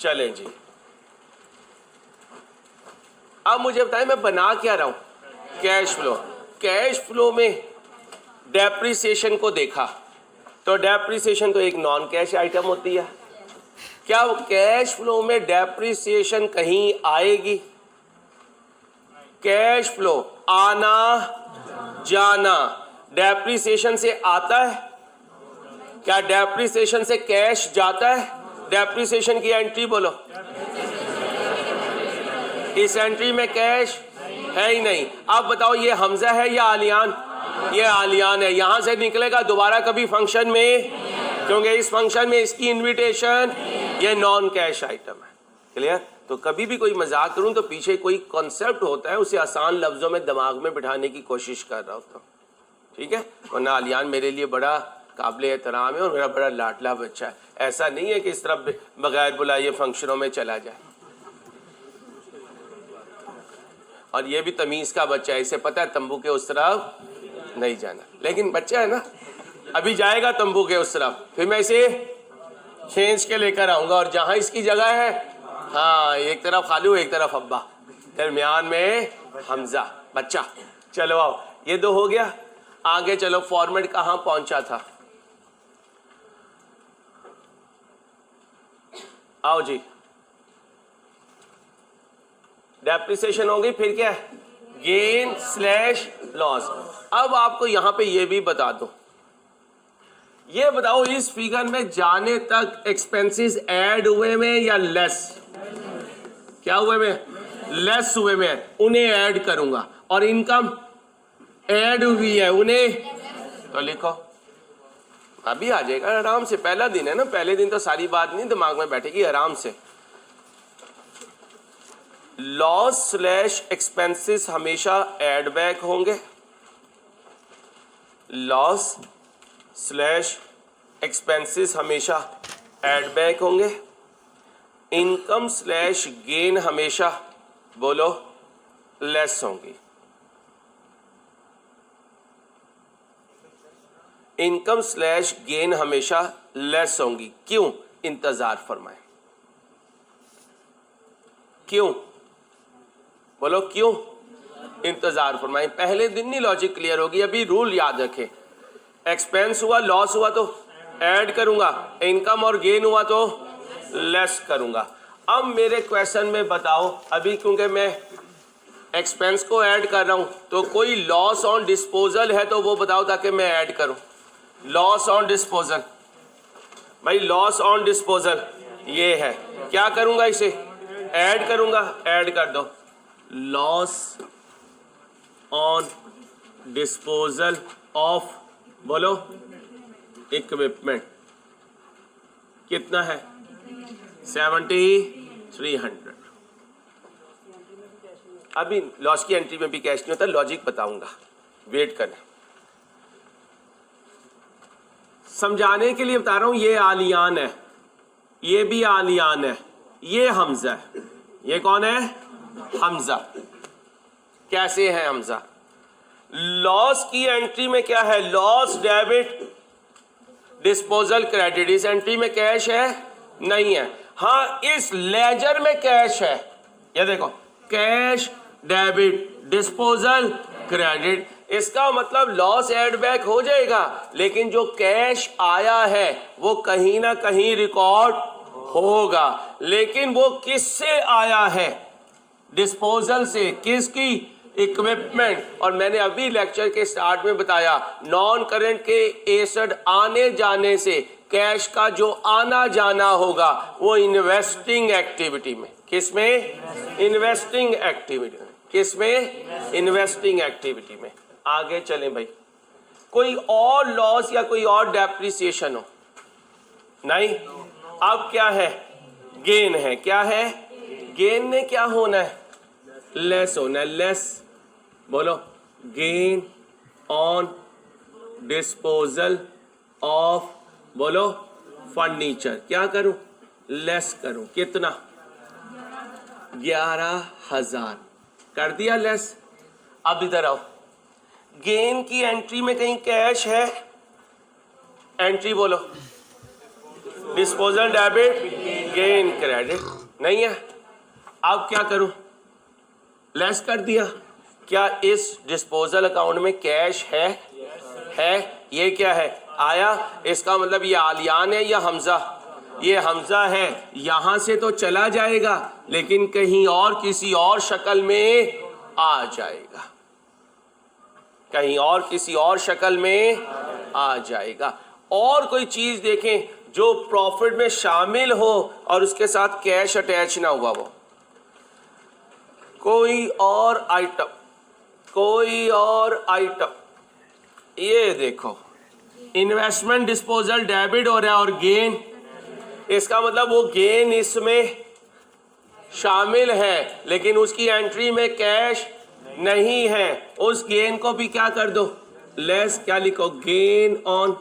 चलें जी, अब मुझे बताएं मैं बना क्या रहा हूं? Cash flow. कैश फ्लो में डेप्रिसिएशन को देखा तो डेप्रिसिएशन तो एक नॉन कैश आइटम होती है। क्या वो कैश फ्लो में डेप्रिसिएशन कहीं आएगी? कैश फ्लो आना जाना डेप्रिसिएशन से आता है? क्या डेप्रिसिएशन से कैश जाता है? डेप्रिसिएशन की एंट्री बोलो। इस एंट्री में कैश है ही नहीं। अब बताओ ये हमजा है या आलियान? ये आलियान है। यहां से निकलेगा दोबारा कभी फंक्शन में, क्योंकि इस फंक्शन में इसकी इनविटेशन ये नॉन कैश आइटम है। क्लियर? तो कभी भी कोई मजाक करूं तो पीछे कोई कॉन्सेप्ट होता है, उसे आसान लफ्जों में दिमाग में बिठाने की कोशिश कर रहा होता हूं। ठीक है? वरना आलियान मेरे लिए बड़ा काबिल एहतराम है और मेरा बड़ा लाडला बच्चा है। ऐसा नहीं है कि इस तरफ बगैर बुलाए फंक्शनों में चला जाए। और ये भी तमीज का बच्चा है, इसे पता है तंबू के उस तरफ नहीं जाना, लेकिन बच्चा है ना, अभी जाएगा तंबू के उस तरफ, फिर मैं इसे खींच के लेकर आऊंगा और जहां इसकी जगह है, हाँ, एक तरफ खालू एक तरफ अब्बा, दरमियान में हमजा बच्चा। चलो आओ, ये दो हो गया। आगे चलो, फॉर्मेट कहां पहुंचा था? आओ जी, डेप्रिसिएशन हो गई, फिर क्या है? Gain slash loss. अब आपको यहां पे ये भी बता दो, ये बताओ इस फिगर में जाने तक एक्सपेंसेस ऐड हुए में या लेस? क्या हुए में? लेस हुए में, उन्हें ऐड करूंगा। और इनकम ऐड हुई है, उन्हें तो लिखो। अभी आ जाएगा आराम से, पहला दिन है ना, पहले दिन तो सारी बात नहीं दिमाग में बैठेगी, आराम से। लॉस स्लैश एक्सपेंसेस हमेशा ऐड बैक होंगे। लॉस स्लैश एक्सपेंसेस हमेशा ऐड बैक होंगे। इनकम स्लैश गेन हमेशा बोलो लेस होंगी। इनकम स्लैश गेन हमेशा लेस होंगी। क्यों? इंतजार फरमाएं। क्यों बोलो? क्यों इंतजार फरमाएं? पहले दिन नहीं लॉजिक क्लियर होगी। अभी रूल याद रखें, एक्सपेंस हुआ, लॉस हुआ तो ऐड करूंगा, इनकम और गेन हुआ तो लेस करूंगा। अब मेरे क्वेश्चन में बताओ, अभी क्योंकि मैं एक्सपेंस को ऐड कर रहा हूं तो कोई लॉस ऑन डिस्पोजल है तो वो बताओ ताकि मैं ऐड करूं। लॉस ऑन डिस्पोजल, भाई लॉस ऑन डिस्पोजल ये है, क्या करूंगा? इसे ऐड करूंगा, ऐड कर दो। लॉस ऑन डिस्पोजल ऑफ बोलो इक्विपमेंट कितना है? 7300। अभी लॉस की एंट्री में भी कैश नहीं होता, लॉजिक बताऊंगा, वेट करना। समझाने के लिए बता रहा हूं, ये आलियान है, ये भी आलियान है, ये हमजा है। ये कौन है? हमजा। कैसे है हमजा? लॉस की एंट्री में क्या है? Loss debit disposal credit. इस एंट्री में कैश है? नहीं है। हाँ, इस लेजर में कैश है। ये देखो, कैश डेबिट डिस्पोजल क्रेडिट। इसका मतलब लॉस एड बैक हो जाएगा, लेकिन जो कैश आया है वो कहीं ना कहीं रिकॉर्ड होगा। लेकिन वो किससे आया है? डिस्पोजल से। किसकी? इक्विपमेंट। और मैंने अभी लेक्चर के स्टार्ट में बताया, नॉन करंट के एसेट आने जाने से कैश का जो आना जाना होगा वो इन्वेस्टिंग एक्टिविटी में। किसमें? इन्वेस्टिंग एक्टिविटी में। किसमें? इन्वेस्टिंग एक्टिविटी में। आगे चलें भाई। कोई और लॉस या कोई और डेप्रिसिएशन हो? नहीं। अब क्या है? गेन है। क्या है? गेन ने क्या होना है? लेस होना है। लेस बोलो। गेन ऑन डिस्पोजल ऑफ, बोलो, फर्नीचर। क्या करूं? लेस करूं। कितना? 11,000 कर दिया लेस। अब इधर आओ, गेन की एंट्री में कहीं कैश है? एंट्री बोलो। डिस्पोजल डेबिट, गेन क्रेडिट नहीं है। अब क्या करूं? लेस कर दिया। क्या इस डिस्पोजल अकाउंट में कैश है? है। ये क्या है? आया। इसका मतलब ये आलियान है या हमजा? ये हमजा है। यहां से तो चला जाएगा लेकिन कहीं और किसी और शक्ल में आ जाएगा। कहीं और किसी और शक्ल में आ जाएगा। और कोई चीज देखें जो प्रॉफिट में शामिल हो और उसके साथ कैश अटैच ना हुआ हो। कोई और आइटम, कोई और आइटम। ये देखो, इन्वेस्टमेंट डिस्पोजल डेबिट हो रहा है और गेन, इसका मतलब वो गेन इसमें शामिल है लेकिन उसकी एंट्री में कैश नहीं है। उस गेन को भी क्या कर दो? लेस। क्या लिखो? गेन ऑन,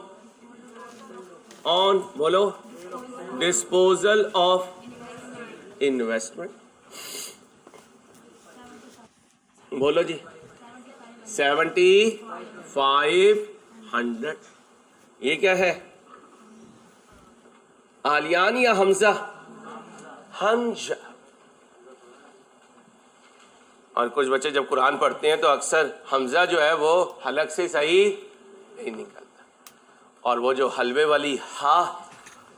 ऑन बोलो, डिस्पोजल ऑफ इन्वेस्टमेंट। बोलो जी। 7,500। ये क्या है? आलियान या हमजा? हमजा। और कुछ बच्चे जब कुरान पढ़ते हैं तो अक्सर हमजा जो है वो हलक से सही नहीं निकलता, और वो जो हलवे वाली हा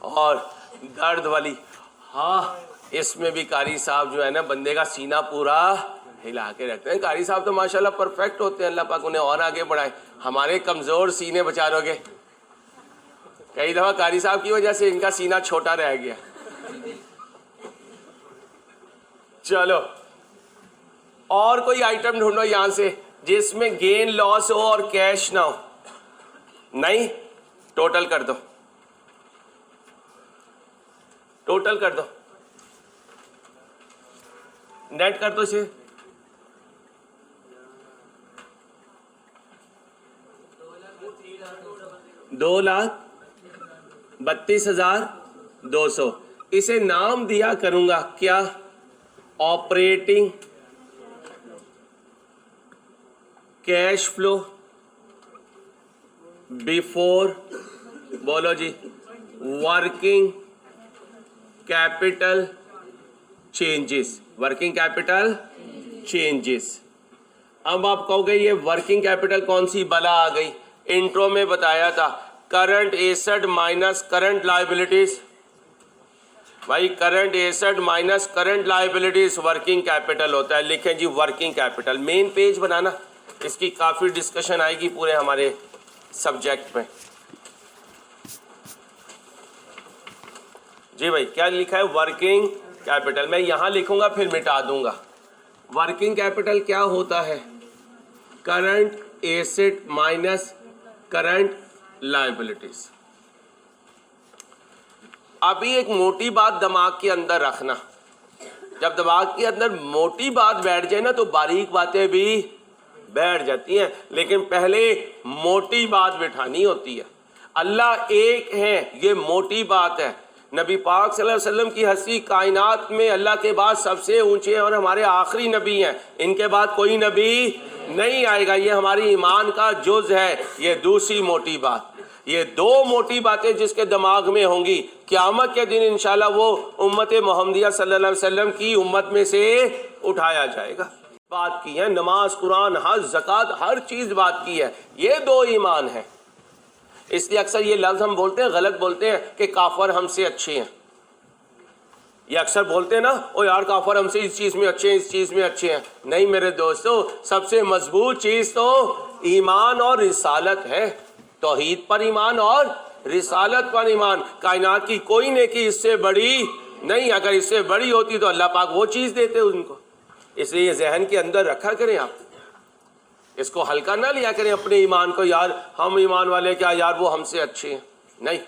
और दर्द वाली हा, इसमें भी कारी साहब जो है ना बंदे का सीना पूरा हिला के रखते हैं। कारी साहब तो माशाल्लाह परफेक्ट होते हैं, अल्लाह पाक उन्हें और आगे बढ़ाए। हमारे कमजोर सीने बेचारों के कई दफा कारी साहब की वजह से इनका सीना छोटा रह गया। चलो, और कोई आइटम ढूंढो यहां से जिसमें गेन लॉस हो और कैश ना हो। नहीं, टोटल कर दो, टोटल कर दो, नेट कर दो इसे। $2,32,200। इसे नाम दिया करूंगा क्या? ऑपरेटिंग कैश फ्लो बिफोर, बोलो जी, working capital changes. Working capital changes. अब आप कहोगे ये वर्किंग कैपिटल कौन सी बला आ गई? इंट्रो में बताया था, current asset minus current liabilities. भाई current asset minus current liabilities working capital होता है। लिखें जी वर्किंग कैपिटल। मेन पेज बनाना, इसकी काफ़ी डिस्कशन आएगी पूरे हमारे सब्जेक्ट में। जी भाई क्या लिखा है? Working capital. मैं यहां लिखूंगा फिर मिटा दूंगा। वर्किंग कैपिटल क्या होता है? Current asset minus current liabilities. अभी एक मोटी बात दिमाग के अंदर रखना, जब दिमाग के अंदर मोटी बात बैठ जाए ना तो बारीक बातें भी बैठ जाती हैं, लेकिन पहले मोटी बात बिठानी होती है। अल्लाह एक है, ये मोटी बात है। नबी पाक सल्लल्लाहु अलैहि वसल्लम की हस्ती कायनात में अल्लाह के बाद सबसे ऊंचे और हमारे आखिरी नबी हैं। इनके बाद कोई नबी नहीं आएगा। ये हमारी ईमान का जुज है। ये दूसरी मोटी बात। ये दो मोटी बातें जिसके दिमाग में होंगी, क़यामत के दिन इंशाल्लाह वो उम्मत मोहम्मदिया सल्लल्लाहु अलैहि वसल्लम की उम्मत में से उठाया जाएगा। बात की है, नमाज, कुरान, हज, ज़कात, हर चीज़ बात की है। ये दो ईमान है। इसलिए अक्सर ये लफ्ज़ हम बोलते हैं, गलत बोलते हैं कि काफर हमसे अच्छे हैं। ये अक्सर बोलते हैं ना, ओ यार काफर हमसे इस चीज़ में अच्छे हैं, इस चीज़ में अच्छे हैं। नहीं मेरे दोस्तों, सबसे मजबूत चीज़ तो ईमान और रिसालत है। तौहीद पर ईमान और रिसालत पर ईमान। कायनात की कोई नेकी इससे बड़ी नहीं, अगर इससे बड़ी होती तो अल्लाह पाक वो चीज़ देते उनको। इसलिए जहन के अंदर रखा करें, आप इसको हल्का ना लिया करें अपने ईमान को, यार हम ईमान वाले क्या यार वो हमसे अच्छे हैं। नहीं,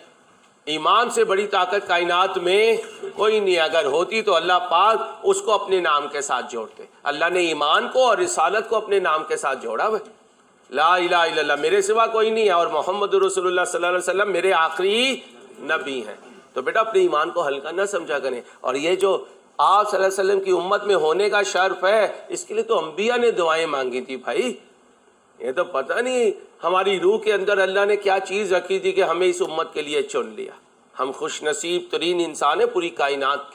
ईमान से बड़ी ताकत कायनात में कोई नहीं। अगर होती तो अल्लाह पाक उसको अपने नाम के साथ जोड़ते। अल्लाह ने ईमान को और रिसालत को अपने नाम के साथ जोड़ा हुआ। ला इलाहा इल्लल्लाह, मेरे सिवा कोई नहीं है, और मोहम्मद रसूलुल्लाह सल्लल्लाहु अलैहि वसल्लम मेरे आखिरी नबी हैं। तो बेटा अपने ईमान को हल्का ना समझा करें। और ये जो आप सल्लल्लाहु अलैहि वसल्लम की उम्मत में होने का शर्फ है, इसके लिए तो अंबिया ने दुआएं मांगी थी भाई। ये तो पता नहीं हमारी रूह के अंदर अल्लाह ने क्या चीज़ रखी थी कि हमें इस उम्मत के लिए चुन लिया। हम खुश नसीब तरीन इंसान हैं, पूरी कायनात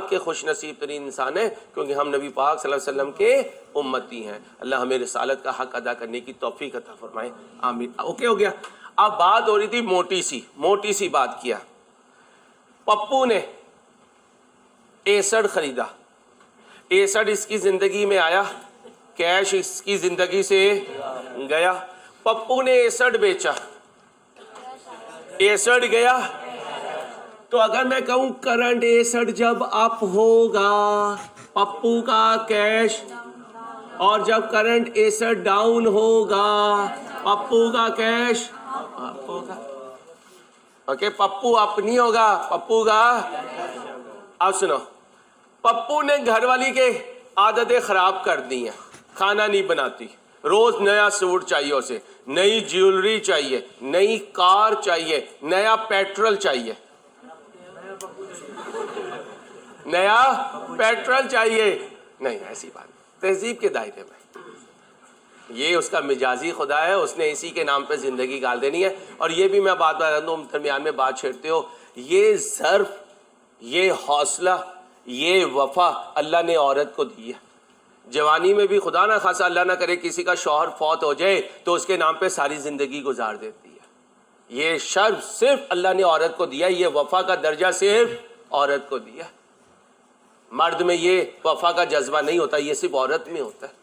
के खुश नसीब तरीन इंसान हैं, क्योंकि हम नबी पाक सल्लल्लाहु अलैहि वसल्लम के उम्मती हैं। अल्लाह हमें रिसालत का हक अदा करने की तौफीक अता फरमाए, आमीन। ओके हो गया। अब बात हो रही थी मोटी सी बात किया। पप्पू ने एसड खरीदा, एसड इसकी ज़िंदगी में आया, कैश इसकी ज़िंदगी से गया। पप्पू ने एसड बेचा, एसड गया। तो अगर मैं कहूं करंट एसड जब अप होगा पप्पू का कैश, और जब करंट एसड डाउन होगा पप्पू का कैश अप होगा। ओके, पप्पू अप नहीं होगा, पप्पू का। अब सुनो, पप्पू ने घरवाली के आदतें खराब कर दी हैं। खाना नहीं बनाती, रोज नया सूट चाहिए उसे, नई ज्वेलरी चाहिए, नई कार चाहिए, नया पेट्रोल चाहिए, नया पेट्रोल चाहिए। नहीं, ऐसी बात तहजीब के दायरे में, ये उसका मिजाजी खुदा है, उसने इसी के नाम पे जिंदगी गाल देनी है। और ये भी मैं बात बता दूं, दरमियान में बात छेड़ते हो, ये ज़र्फ, ये हौसला, ये वफा अल्लाह ने औरत को दी है। जवानी में भी खुदा ना खासा अल्लाह ना करे किसी का शौहर फौत हो जाए तो उसके नाम पे सारी ज़िंदगी गुजार देती है। ये शर्फ सिर्फ अल्लाह ने औरत को दिया, ये वफा का दर्जा सिर्फ औरत को दिया। मर्द में ये वफा का जज्बा नहीं होता, ये सिर्फ औरत में होता है।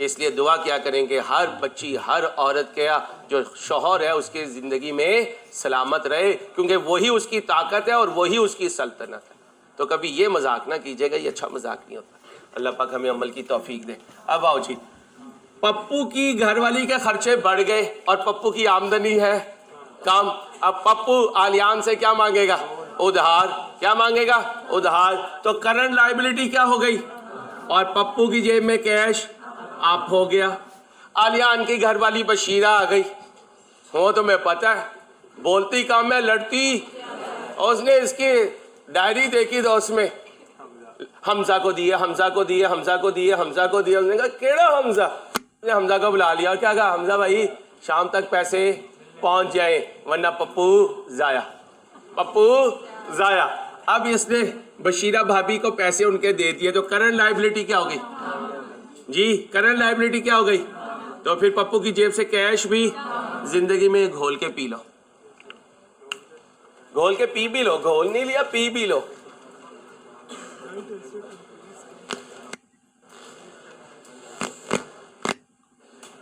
इसलिए दुआ क्या करेंगे, हर बच्ची, हर औरत का जो शौहर है उसके ज़िंदगी में सलामत रहे, क्योंकि वही उसकी ताकत है और वही उसकी सल्तनत है। तो कभी ये मजाक ना कीजिएगा, ये अच्छा मजाक नहीं होता। अल्लाह पाक हमें अमल की तौफीक दे। अब आओ जी, पप्पू की घरवाली के खर्चे बढ़ गए और पप्पू की आमदनी है कम। अब पप्पू आलियान से क्या मांगेगा, उधार। क्या मांगेगा, उधार। तो करंट लायबिलिटी क्या हो गई, और पप्पू की जेब में कैश आप हो गया। आलियान की घरवाली बशीरा आ गई, वो तुम्हें पता है बोलती कम है लड़ती। उसने इसकी डायरी देखी तो उसमें हमजा को दिए, हमजा को दिए, हमजा को दिए, हमजा को दिए। उसने कहा केड़ा हमजा, हमजा को बुला लिया। क्या कहा, हमजा भाई शाम तक पैसे पहुंच जाए वरना पप्पू जाया, पप्पू जाया। अब इसने बशीरा भाभी को पैसे उनके दे दिए, तो करंट लायबिलिटी क्या हो गई जी, करंट लायबिलिटी क्या हो गई। तो फिर पप्पू की जेब से कैश भी जिंदगी में घोल के पी लो, घोल के पी भी लो, घोल नहीं लिया पी भी लो।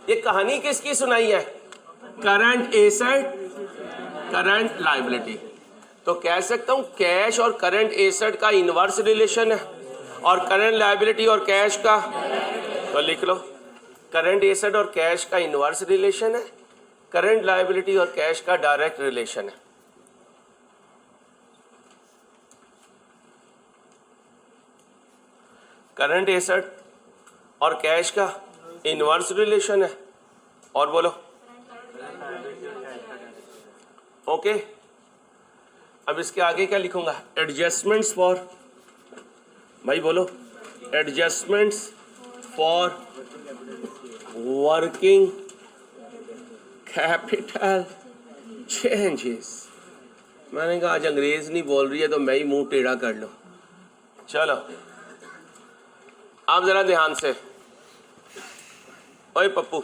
ये कहानी किसकी सुनाई है, करंट एसेट, करंट लायबिलिटी। तो कह सकता हूं कैश और करंट एसेट का इनवर्स रिलेशन है, और करंट लायबिलिटी और कैश का, तो लिख लो, करंट एसेट और कैश का इनवर्स रिलेशन है, करंट लायबिलिटी और कैश का डायरेक्ट रिलेशन है। करंट एसेट और कैश का इनवर्स रिलेशन है। और बोलो, ओके। अब इसके आगे क्या लिखूंगा, एडजस्टमेंट्स फॉर, भाई बोलो, adjustments for working capital changes. मैंने कहा आज अंग्रेज नहीं बोल रही है तो मैं ही मुंह टेढ़ा कर लूं। चलो आप जरा ध्यान से, ओए पप्पू,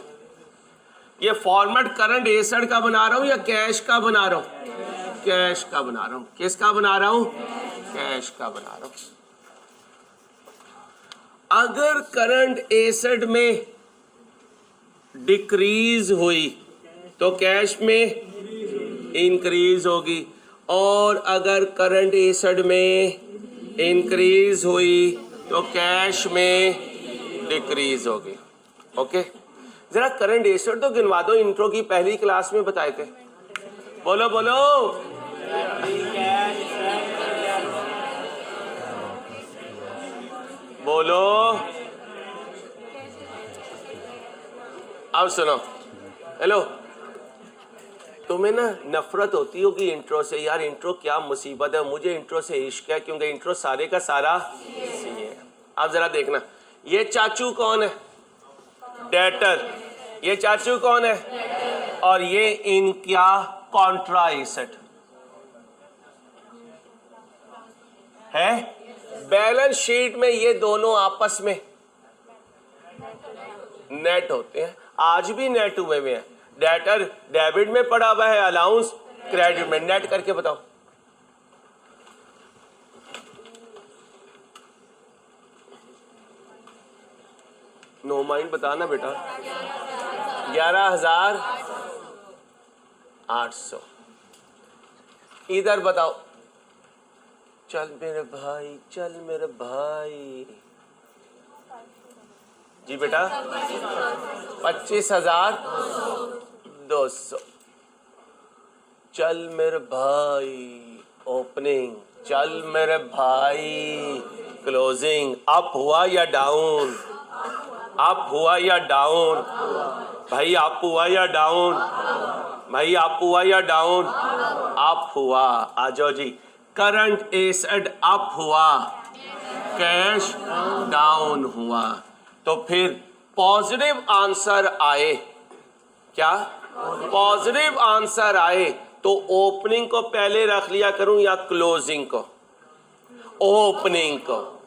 ये फॉर्मेट करंट एसेट का बना रहा हूं या कैश का बना रहा हूं, कैश का बना रहा हूं। किसका बना रहा हूं, कैश का बना रहा हूं। अगर करंट एसेट में डिक्रीज हुई तो कैश में इंक्रीज होगी, और अगर करंट एसेट में इंक्रीज हुई तो कैश में डिक्रीज होगी। ओके, जरा करंट एसेट तो गिनवा दो, इंट्रो की पहली क्लास में बताए थे। बोलो बोलो। बोलो। अब सुनो। हेलो, तुम्हें ना नफरत होती होगी इंट्रो से, यार इंट्रो क्या मुसीबत है, मुझे इंट्रो से इश्क है क्योंकि इंट्रो सारे का सारा सी है। अब जरा देखना, ये चाचू कौन है? डेटर। ये चाचू कौन है? और ये इनका कॉन्ट्रा एसेट है। बैलेंस शीट में ये दोनों आपस में नेट होते हैं, आज भी नेट हुए हुए हैं। डेटर डेबिट में पड़ा हुआ है, अलाउंस क्रेडिट में। नेट करके बताओ। नो माइंड बताना बेटा। 11,800। इधर बताओ। चल मेरे भाई, चल मेरे भाई। जी बेटा, 25,200। चल मेरे भाई ओपनिंग, चल मेरे भाई क्लोजिंग। अप हुआ या डाउन? अप हुआ या डाउन? भाई अप हुआ या डाउन? भाई अप हुआ या डाउन? अप हुआ। आ जाओ जी। करंट एसेट अप हुआ, कैश डाउन हुआ, तो फिर पॉजिटिव आंसर आए। क्या पॉजिटिव आंसर आए तो ओपनिंग को पहले रख लिया करूं या क्लोजिंग को? ओपनिंग को।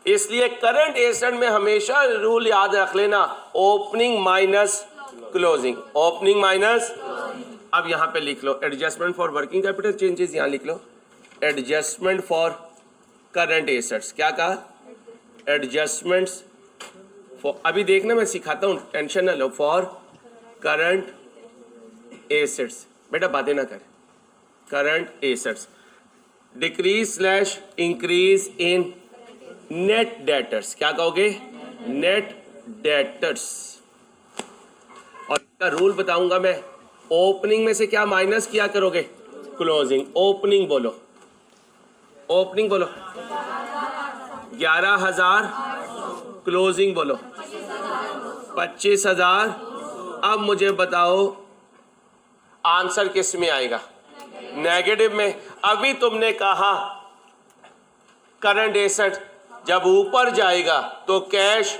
इसलिए करंट एसेट में हमेशा रूल याद रख लेना, opening minus closing. Opening minus. अब यहां पे लिख लो adjustment for working capital changes. यहां लिख लो एडजस्टमेंट फॉर करंट एसेट्स। क्या कहा? एडजस्टमेंट्स फॉर, अभी देखना मैं सिखाता हूं, टेंशन ना लो। For current assets. बेटा बातें ना कर। Current assets decrease slash increase in net debtors. क्या कहोगे? Net debtors. और इसका रूल बताऊंगा मैं। ओपनिंग में से क्या माइनस किया करोगे? क्लोजिंग। ओपनिंग बोलो, ओपनिंग बोलो 11,000, क्लोजिंग बोलो 25,000। अब मुझे बताओ आंसर किस में आएगा? नेगेटिव में। अभी तुमने कहा करंट एसेट जब ऊपर जाएगा तो कैश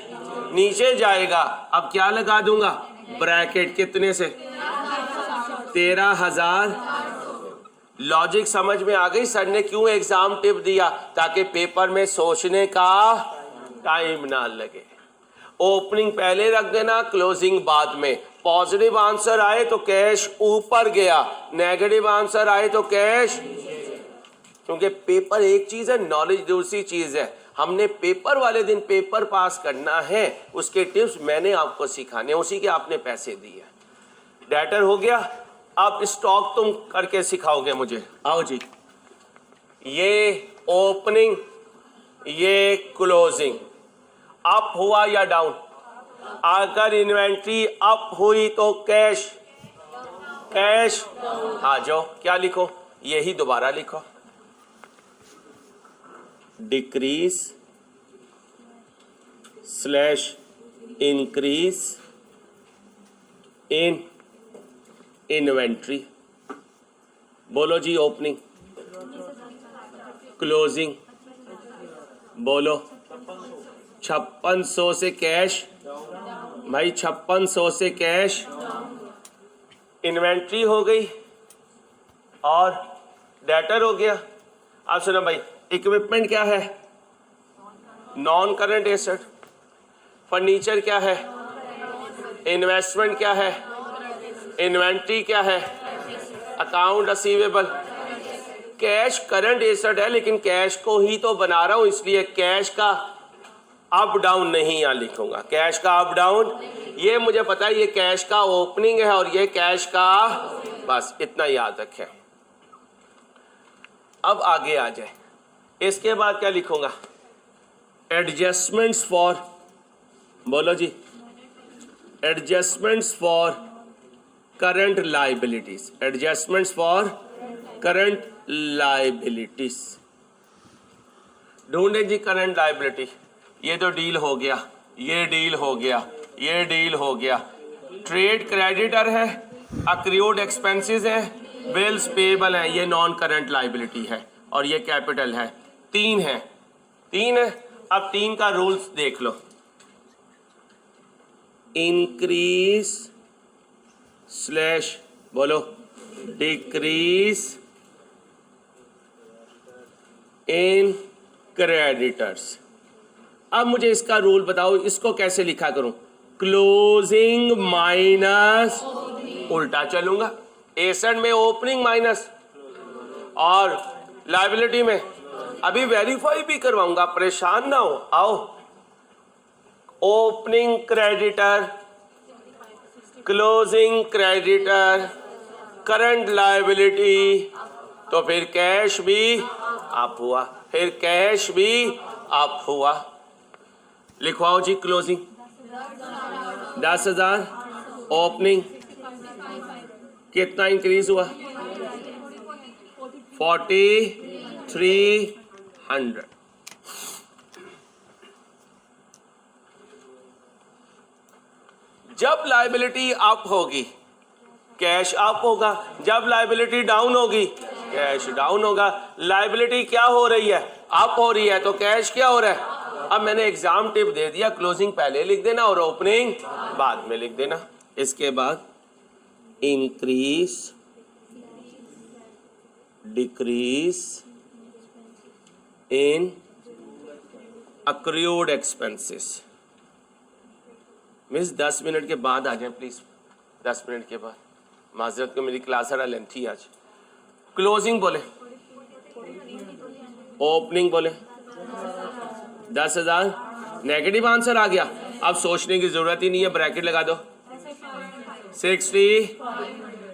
नीचे जाएगा। अब क्या लगा दूंगा? ब्रैकेट। कितने से? 13,000। लॉजिक समझ में आ गई? सर ने क्यों एग्जाम टिप दिया? ताकि पेपर में सोचने का टाइम ना लगे। ओपनिंग पहले रख देना, क्लोजिंग बाद में। पॉजिटिव आंसर आए तो कैश ऊपर गया, नेगेटिव आंसर आए तो कैश। क्योंकि पेपर एक चीज है, नॉलेज दूसरी चीज है। हमने पेपर वाले दिन पेपर पास करना है, उसके टिप्स मैंने आपको सिखाने, उसी के आपने पैसे दिए। डेटर हो गया। अब स्टॉक तुम करके सिखाओगे मुझे। आओ जी। ये ओपनिंग, ये क्लोजिंग। अप हुआ या डाउन? अगर इन्वेंट्री अप हुई तो कैश, कैश। आ जाओ, क्या लिखो? यही दोबारा लिखो, decrease slash increase in inventory. बोलो जी। ओपनिंग, क्लोजिंग बोलो। 5600 से कैश। भाई 5600 से कैश। इन्वेंट्री हो गई और डेटर हो गया। अब सुनो भाई, इक्विपमेंट क्या है? Non current asset. फर्नीचर क्या है? इन्वेस्टमेंट क्या है? इन्वेंट्री क्या है? Account receivable. Cash current asset है, लेकिन कैश को ही तो बना रहा हूं, इसलिए कैश का अप डाउन नहीं यहां लिखूंगा। कैश का अप डाउन, ये मुझे पता है ये कैश का ओपनिंग है और ये कैश का, बस इतना याद रखें। अब आगे आ जाए, इसके बाद क्या लिखूंगा? एडजस्टमेंट्स फॉर, बोलो जी, adjustments for current liabilities, adjustments for current liabilities. ढूंढे जी करंट लाइबिलिटी। ये तो डील हो गया, ये डील हो गया, ये डील हो गया। ट्रेड क्रेडिटर है, अक्रूड एक्सपेंसेस है, बिल्स पेबल है, ये नॉन करंट लाइबिलिटी है और ये कैपिटल है। तीन है, तीन है। अब तीन का रूल्स देख लो। इंक्रीज स्लैश, बोलो, डिक्रीज इन क्रेडिटर्स। अब मुझे इसका रूल बताओ, इसको कैसे लिखा करूं? क्लोजिंग माइनस, उल्टा चलूंगा। एसेट में ओपनिंग माइनस और लायबिलिटी में अभी वेरीफाई भी करवाऊंगा, परेशान ना हो। आओ, opening creditor, closing creditor, current liability, तो फिर कैश भी अप हुआ, फिर कैश भी अप हुआ। लिखवाओ जी। क्लोजिंग 10,000, ओपनिंग कितना इंक्रीज हुआ? 4,300। जब लायबिलिटी अप होगी कैश अप होगा, जब लायबिलिटी डाउन होगी कैश डाउन होगा। लायबिलिटी क्या हो रही है? अप हो रही है, तो कैश क्या हो रहा है? अब मैंने एग्जाम टिप दे दिया, क्लोजिंग पहले लिख देना और ओपनिंग बाद में लिख देना। इसके बाद increase, decrease in accrued expenses. Miss 10 minute के बाद आ जाए प्लीज, 10 मिनट के बाद। माजरत को, मेरी क्लास बड़ा लेंथी आज। क्लोजिंग बोले, ओपनिंग बोले। 10,000 नेगेटिव आंसर आ गया, अब सोचने की जरूरत ही नहीं है, ब्रैकेट लगा दो। 60।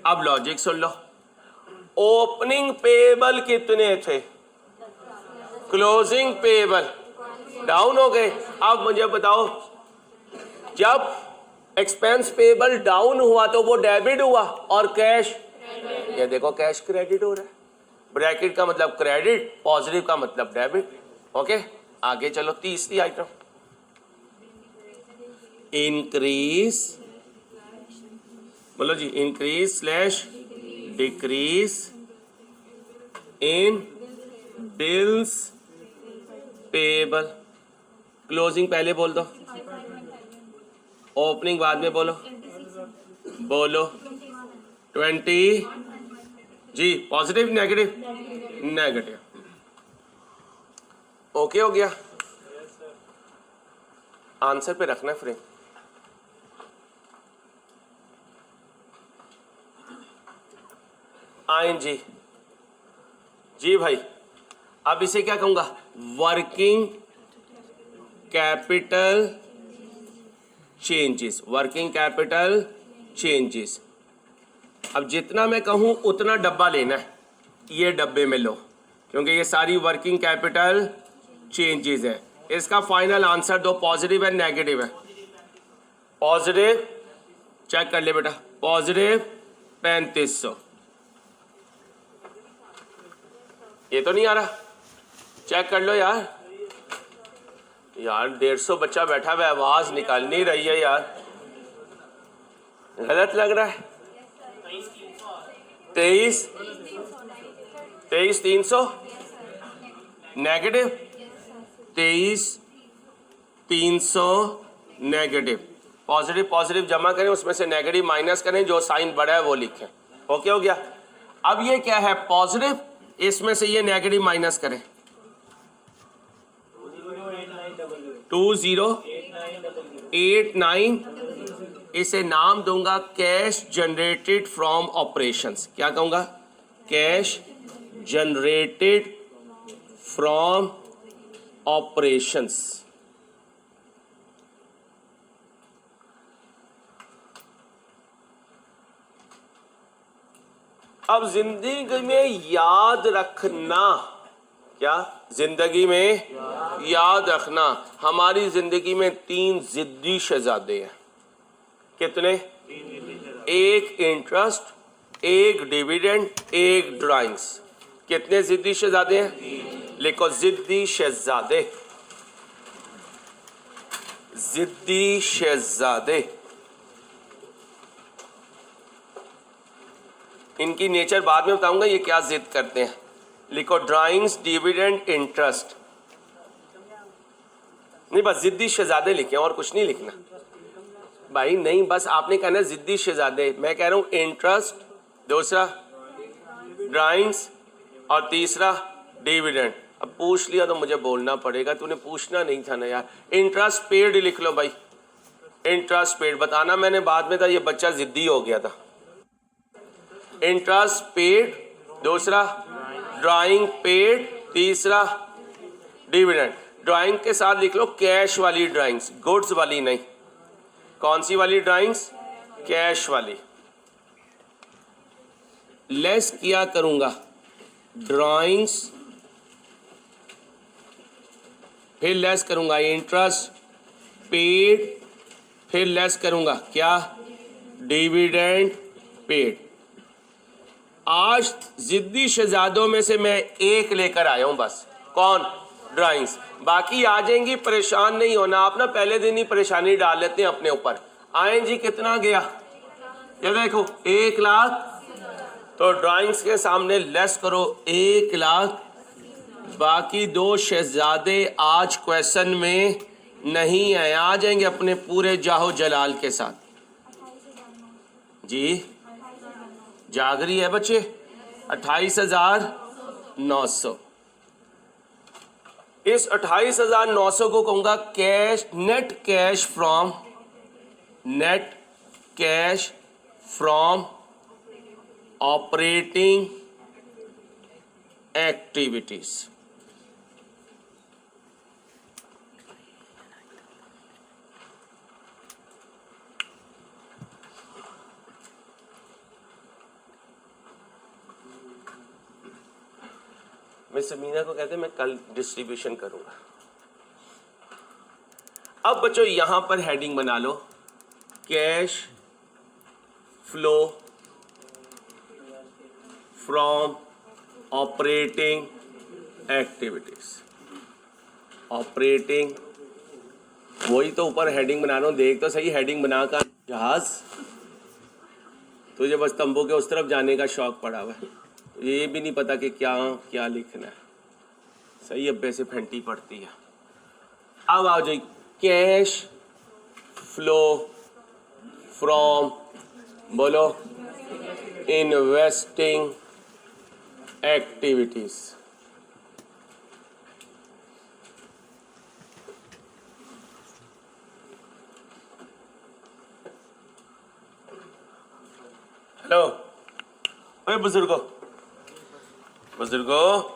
अब लॉजिक सुन लो। ओपनिंग पेबल कितने थे? क्लोजिंग पेबल डाउन हो गए। अब मुझे बताओ, जब एक्सपेंस पेबल डाउन हुआ तो वो डेबिट हुआ और कैश, ये देखो कैश क्रेडिट हो रहा है। ब्रैकेट का मतलब क्रेडिट, पॉजिटिव का मतलब डेबिट। ओके, आगे चलो। तीसरी आइटम, इंक्रीज, बोलो जी, increase slash decrease in bills payable. Closing पहले बोल दो, ओपनिंग बाद में बोलो। बोलो 20 जी। Positive negative? नेगेटिव। ओके हो गया। आंसर पे रखना है फ्रेम। आइन जी, जी भाई। अब इसे क्या कहूंगा? Working capital changes, working capital changes. अब जितना मैं कहूं उतना डब्बा लेना है, ये डब्बे में लो, क्योंकि ये सारी वर्किंग कैपिटल चेंजेस है। इसका फाइनल आंसर दो, पॉजिटिव है नेगेटिव है? पॉजिटिव, चेक कर ले बेटा, पॉजिटिव 3500। ये तो नहीं आ रहा, चेक कर लो यार। यार 150 बच्चा बैठा हुआ, आवाज निकल नहीं रही है यार, गलत लग रहा है। 23,300 नेगेटिव, 23,300 नेगेटिव। पॉजिटिव पॉजिटिव जमा करें, उसमें से नेगेटिव माइनस करें, जो साइन बड़ा है वो लिखें। ओके हो गया। अब ये क्या है? पॉजिटिव, इसमें से ये नेगेटिव माइनस करें। 2089, इसे नाम दूंगा कैश जनरेटेड फ्रॉम ऑपरेशंस। क्या कहूंगा? Cash generated from operations. अब जिंदगी में याद रखना, क्या जिंदगी में याद रखना, हमारी जिंदगी में 3 जिद्दी शहजादे हैं। कितने? एक इंटरेस्ट, एक डिविडेंड, एक ड्राइंग्स। कितने जिद्दी शहजादे हैं? लिखो जिद्दी शहजादे, जिद्दी शहजादे। इनकी नेचर बाद में बताऊंगा ये क्या जिद करते हैं। लिखो ड्राइंग्स, डिविडेंड, इंटरेस्ट। नहीं, बस जिद्दी शहजादे लिखे और कुछ नहीं लिखना भाई। नहीं, बस आपने कहना जिद्दी शहजादे। मैं कह रहा हूं इंटरेस्ट, दूसरा ड्राइंग्स और तीसरा डिविडेंड। अब पूछ लिया तो मुझे बोलना पड़ेगा, तूने पूछना नहीं था ना यार। इंटरेस्ट पेड लिख लो भाई, इंटरेस्ट पेड। बताना मैंने बाद में था ये बच्चा जिद्दी हो गया था। इंटरेस्ट पेड, दूसरा ड्राइंग पेड, तीसरा डिविडेंड। ड्राइंग के साथ लिख लो कैश वाली ड्राइंग्स, गुड्स वाली नहीं। कौन सी वाली ड्राइंग्स? कैश वाली। लेस किया करूंगा ड्राइंग्स, फिर लेस करूंगा इंटरेस्ट पेड, फिर लेस करूंगा क्या? Dividend paid. आज जिद्दी शहजादों में से मैं एक लेकर आया हूं बस। कौन? ड्राइंग्स। बाकी आ जाएंगी, परेशान नहीं होना आप ना। पहले दिन ही परेशानी डाल लेते हैं अपने ऊपर। आए जी, कितना गया? ये देखो 1 लाख। तो ड्राइंग्स के सामने लेस करो 1 लाख। बाकी 2 शहजादे आज क्वेश्चन में नहीं है, आ जाएंगे अपने पूरे जाहो जलाल के साथ। जी जाग रही है बच्चे? 28,900। इस 28,900 को कहूंगा cash, net cash from, net cash from operating activities. मैं समीना को कहते मैं कल डिस्ट्रीब्यूशन करूंगा। अब बच्चों यहां पर हेडिंग बना लो, cash flow from operating activities. Operating, वही तो ऊपर हेडिंग बना रहा हूं, देख तो सही। हेडिंग बनाकर जहाज, तुझे बस तंबू के उस तरफ जाने का शौक पड़ा हुआ है, ये भी नहीं पता कि क्या क्या लिखना है। सही अब्बे से फंटी पड़ती है। अब आओ जी, कैश फ्लो फ्रॉम, बोलो, इन्वेस्टिंग एक्टिविटीज। हेलो ओए बुजुर्गो, बुजुर्गो,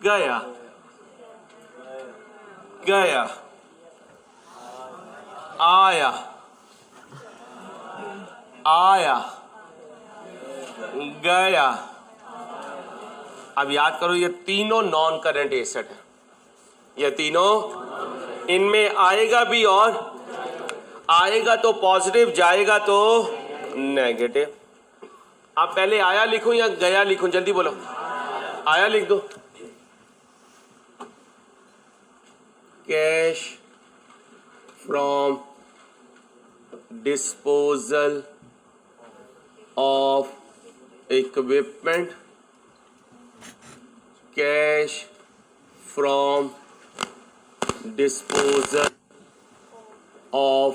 गया गया, आया आया, गया। अब याद करो ये तीनों नॉन करंट एसेट है। ये तीनों, इनमें आएगा भी और आएगा तो पॉजिटिव, जाएगा तो नेगेटिव। आप पहले आया लिखूं या गया लिखूं? जल्दी बोलो। आया लिख दो। Cash from disposal of equipment, cash from disposal of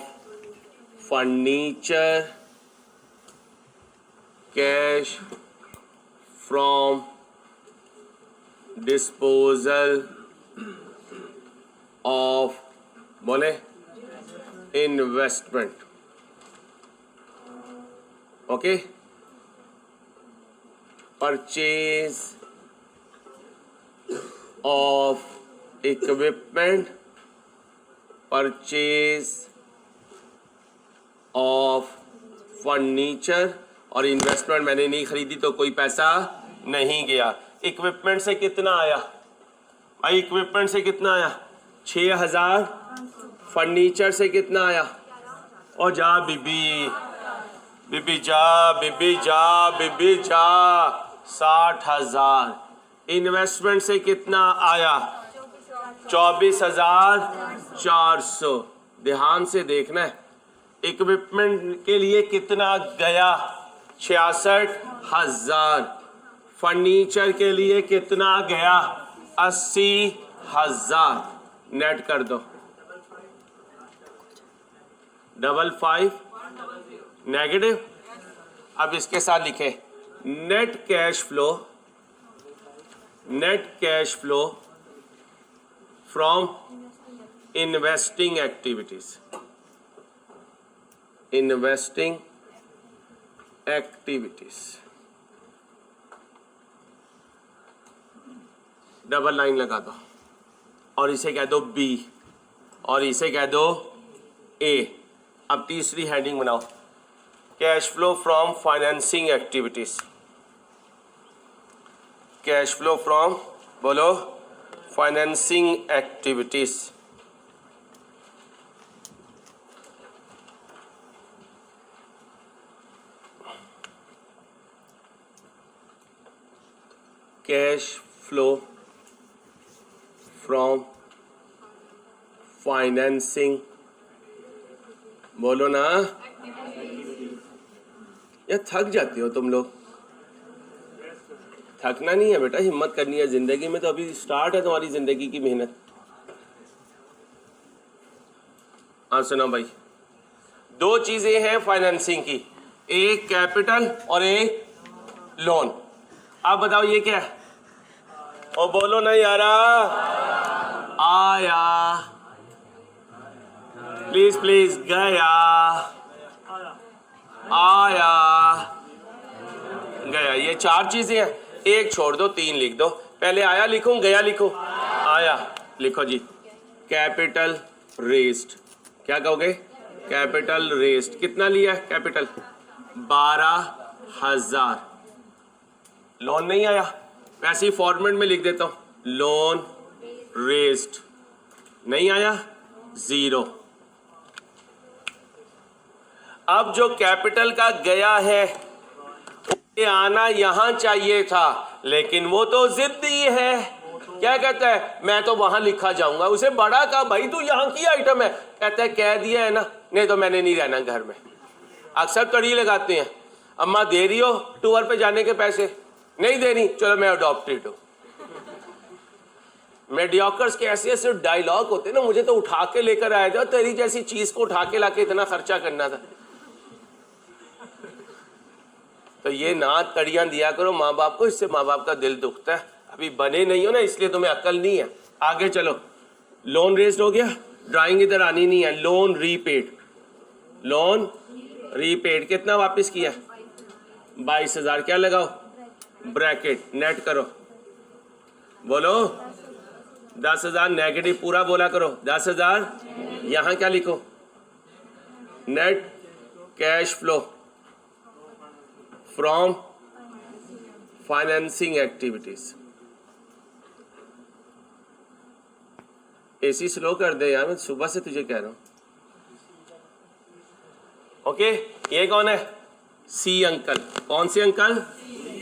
furniture, cash from disposal of, बोले, investment. Okay, purchase of equipment, purchase of furniture, और इन्वेस्टमेंट मैंने नहीं खरीदी तो कोई पैसा नहीं गया। इक्विपमेंट से कितना आया भाई? इक्विपमेंट से कितना आया? 6000। फर्नीचर से कितना आया? और जा बीबी, बीबी जा, बीबी जा, बीबी जा, 60,000। इन्वेस्टमेंट से कितना आया? 24,400। ध्यान से देखना है, इक्विपमेंट के लिए कितना गया? 66,000। फर्नीचर के लिए कितना गया? 80,000। नेट कर दो, 55 नेगेटिव। अब इसके साथ लिखे net cash flow, net cash flow from investing activities, investing activities, double line लगा दो और इसे कह दो बी और इसे कह दो ए। अब तीसरी हेडिंग बनाओ, cash flow from financing activities. Cash flow from, बोलो, financing activities. Cash flow from financing, बोलो ना या थक जाते हो तुम लोग? थकना नहीं है बेटा, हिम्मत करनी है जिंदगी में। तो अभी स्टार्ट है तुम्हारी जिंदगी की मेहनत। हाँ सुना भाई, दो चीजें हैं फाइनेंसिंग की, एक कैपिटल और एक लोन। अब बताओ ये क्या है? ओ बोलो ना यारा, आया, प्लीज प्लीज, गया, आया, गया। ये चार चीजें हैं, एक छोड़ दो, तीन लिख दो। पहले आया लिखूं, गया लिखूं? आया लिखो जी। कैपिटल रेस्ड, क्या कहोगे? Capital raised. कितना लिया कैपिटल? 12,000। लोन नहीं आया, वैसे ही फॉर्मेट में लिख देता हूं, लोन रेस्ड। नहीं आया, 0। अब जो कैपिटल का गया है उसे आना यहां चाहिए था, लेकिन वो तो जिद्दी है। क्या कहता है? मैं तो वहां लिखा जाऊंगा। उसे बड़ा कहा, भाई तू यहां की आइटम है। कहता है कह दिया है ना, नहीं तो मैंने नहीं रहना घर में। अक्सर कड़ी लगाते हैं, अम्मा दे रही हो टूर पे जाने के पैसे? नहीं दे रही, चलो मैं अडॉप्टेड हूं। मेडियोकर्स के ऐसे ऐसे डायलॉग होते हैं ना, मुझे तो उठा के लेकर आया था, तेरी जैसी चीज को उठा के लाके इतना खर्चा करना था। तो ये ना कड़ियां दिया करो माँ बाप को, इससे माँ बाप का दिल दुखता है। अभी बने नहीं हो ना, इसलिए तुम्हें अकल नहीं है। आगे चलो, लोन रेज्ड हो गया, ड्राइंग इधर आनी नहीं है। लोन रीपेड, लोन रीपेड कितना वापस किया? 22,000। क्या लगाओ? ब्रैकेट, नेट करो, बोलो 10,000। नेगेटिव पूरा बोला करो, 10,000। यहां क्या लिखो? Net cash flow from financing activities. AC slow कर दे यार, मैं सुबह से तुझे कह रहा हूं। ओके, ये कौन है? सी अंकल। कौन से अंकल?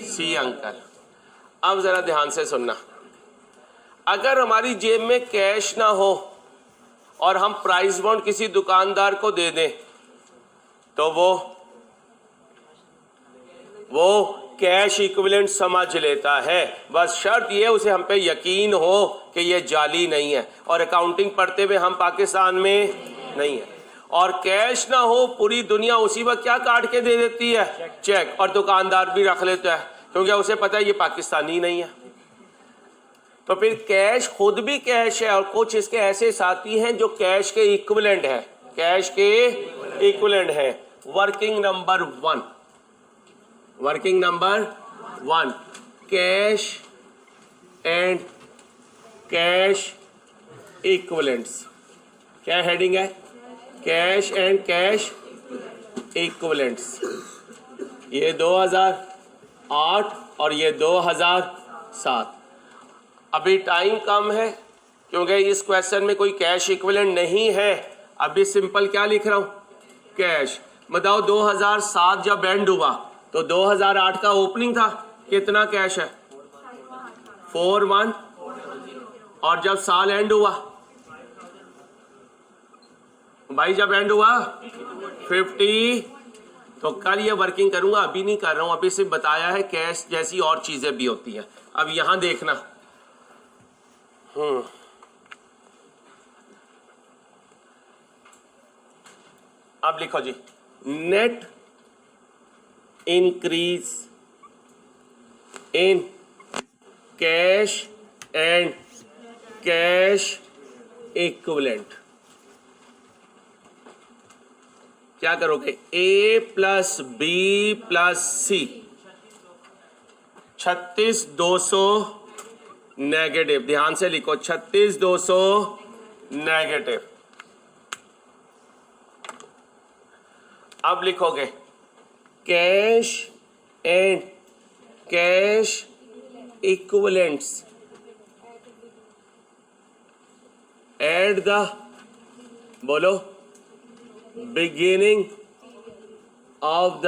सी अंकल। अब जरा ध्यान से सुनना, अगर हमारी जेब में कैश ना हो और हम प्राइस बॉन्ड किसी दुकानदार को दे दें तो वो कैश इक्विवेलेंट समझ लेता है। बस शर्त ये उसे हम पे यकीन हो कि ये जाली नहीं है और अकाउंटिंग पढ़ते हुए हम पाकिस्तान में नहीं है। और कैश ना हो, पूरी दुनिया उसी वक्त क्या काट के दे देती है? चेक। और दुकानदार भी रख लेता है क्योंकि उसे पता है ये पाकिस्तानी नहीं है। तो फिर कैश खुद भी कैश है और कुछ इसके ऐसे साथी हैं जो कैश के इक्विवेलेंट है, कैश के इक्विवेलेंट है। Working number 1, working number 1 cash and cash equivalents. क्या हेडिंग है? Cash and cash equivalents. ये 2008 और ये 2007। अभी टाइम कम है क्योंकि इस क्वेश्चन में कोई कैश इक्विवेलेंट नहीं है। अभी सिंपल क्या लिख रहा हूँ? कैश। बताओ 2007 जब एंड हुआ तो 2008 का ओपनिंग था, कितना कैश है? 41। और जब साल एंड हुआ भाई, जब एंड हुआ 50। तो कल ये वर्किंग करूंगा, अभी नहीं कर रहा हूं। अभी सिर्फ बताया है कैश जैसी और चीजें भी होती हैं। अब यहां देखना, अब लिखो जी, net increase in cash and cash equivalent. क्या करोगे? A plus B plus C. 36,200 negative. ध्यान से लिखो, 36,200 नेगेटिव। अब लिखोगे cash and cash equivalents at the, बोलो, बिगिनिंग ऑफ द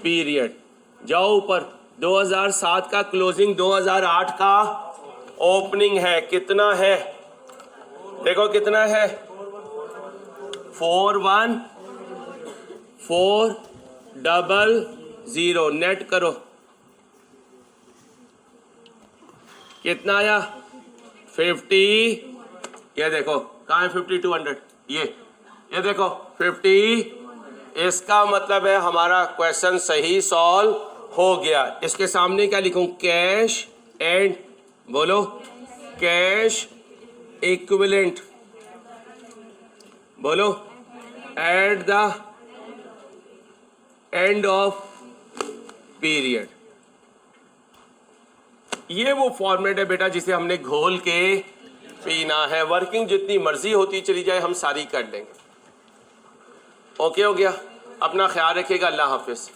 पीरियड। जाओ ऊपर, 2007 का क्लोजिंग 2008 का ओपनिंग है। कितना है? देखो कितना है? 41,400। नेट करो, कितना आया? 50। ये देखो कहाँ है 5200? ये देखो 50। इसका मतलब है हमारा क्वेश्चन सही सॉल्व हो गया। इसके सामने क्या लिखूं? कैश एंड, बोलो, कैश इक्विवेलेंट, बोलो, at the end of period. ये वो फॉर्मेट है बेटा जिसे हमने घोल के पीना है। वर्किंग जितनी मर्जी होती चली जाए, हम सारी कर लेंगे। ओके हो गया? अपना ख्याल रखिएगा। अल्लाह हाफिज।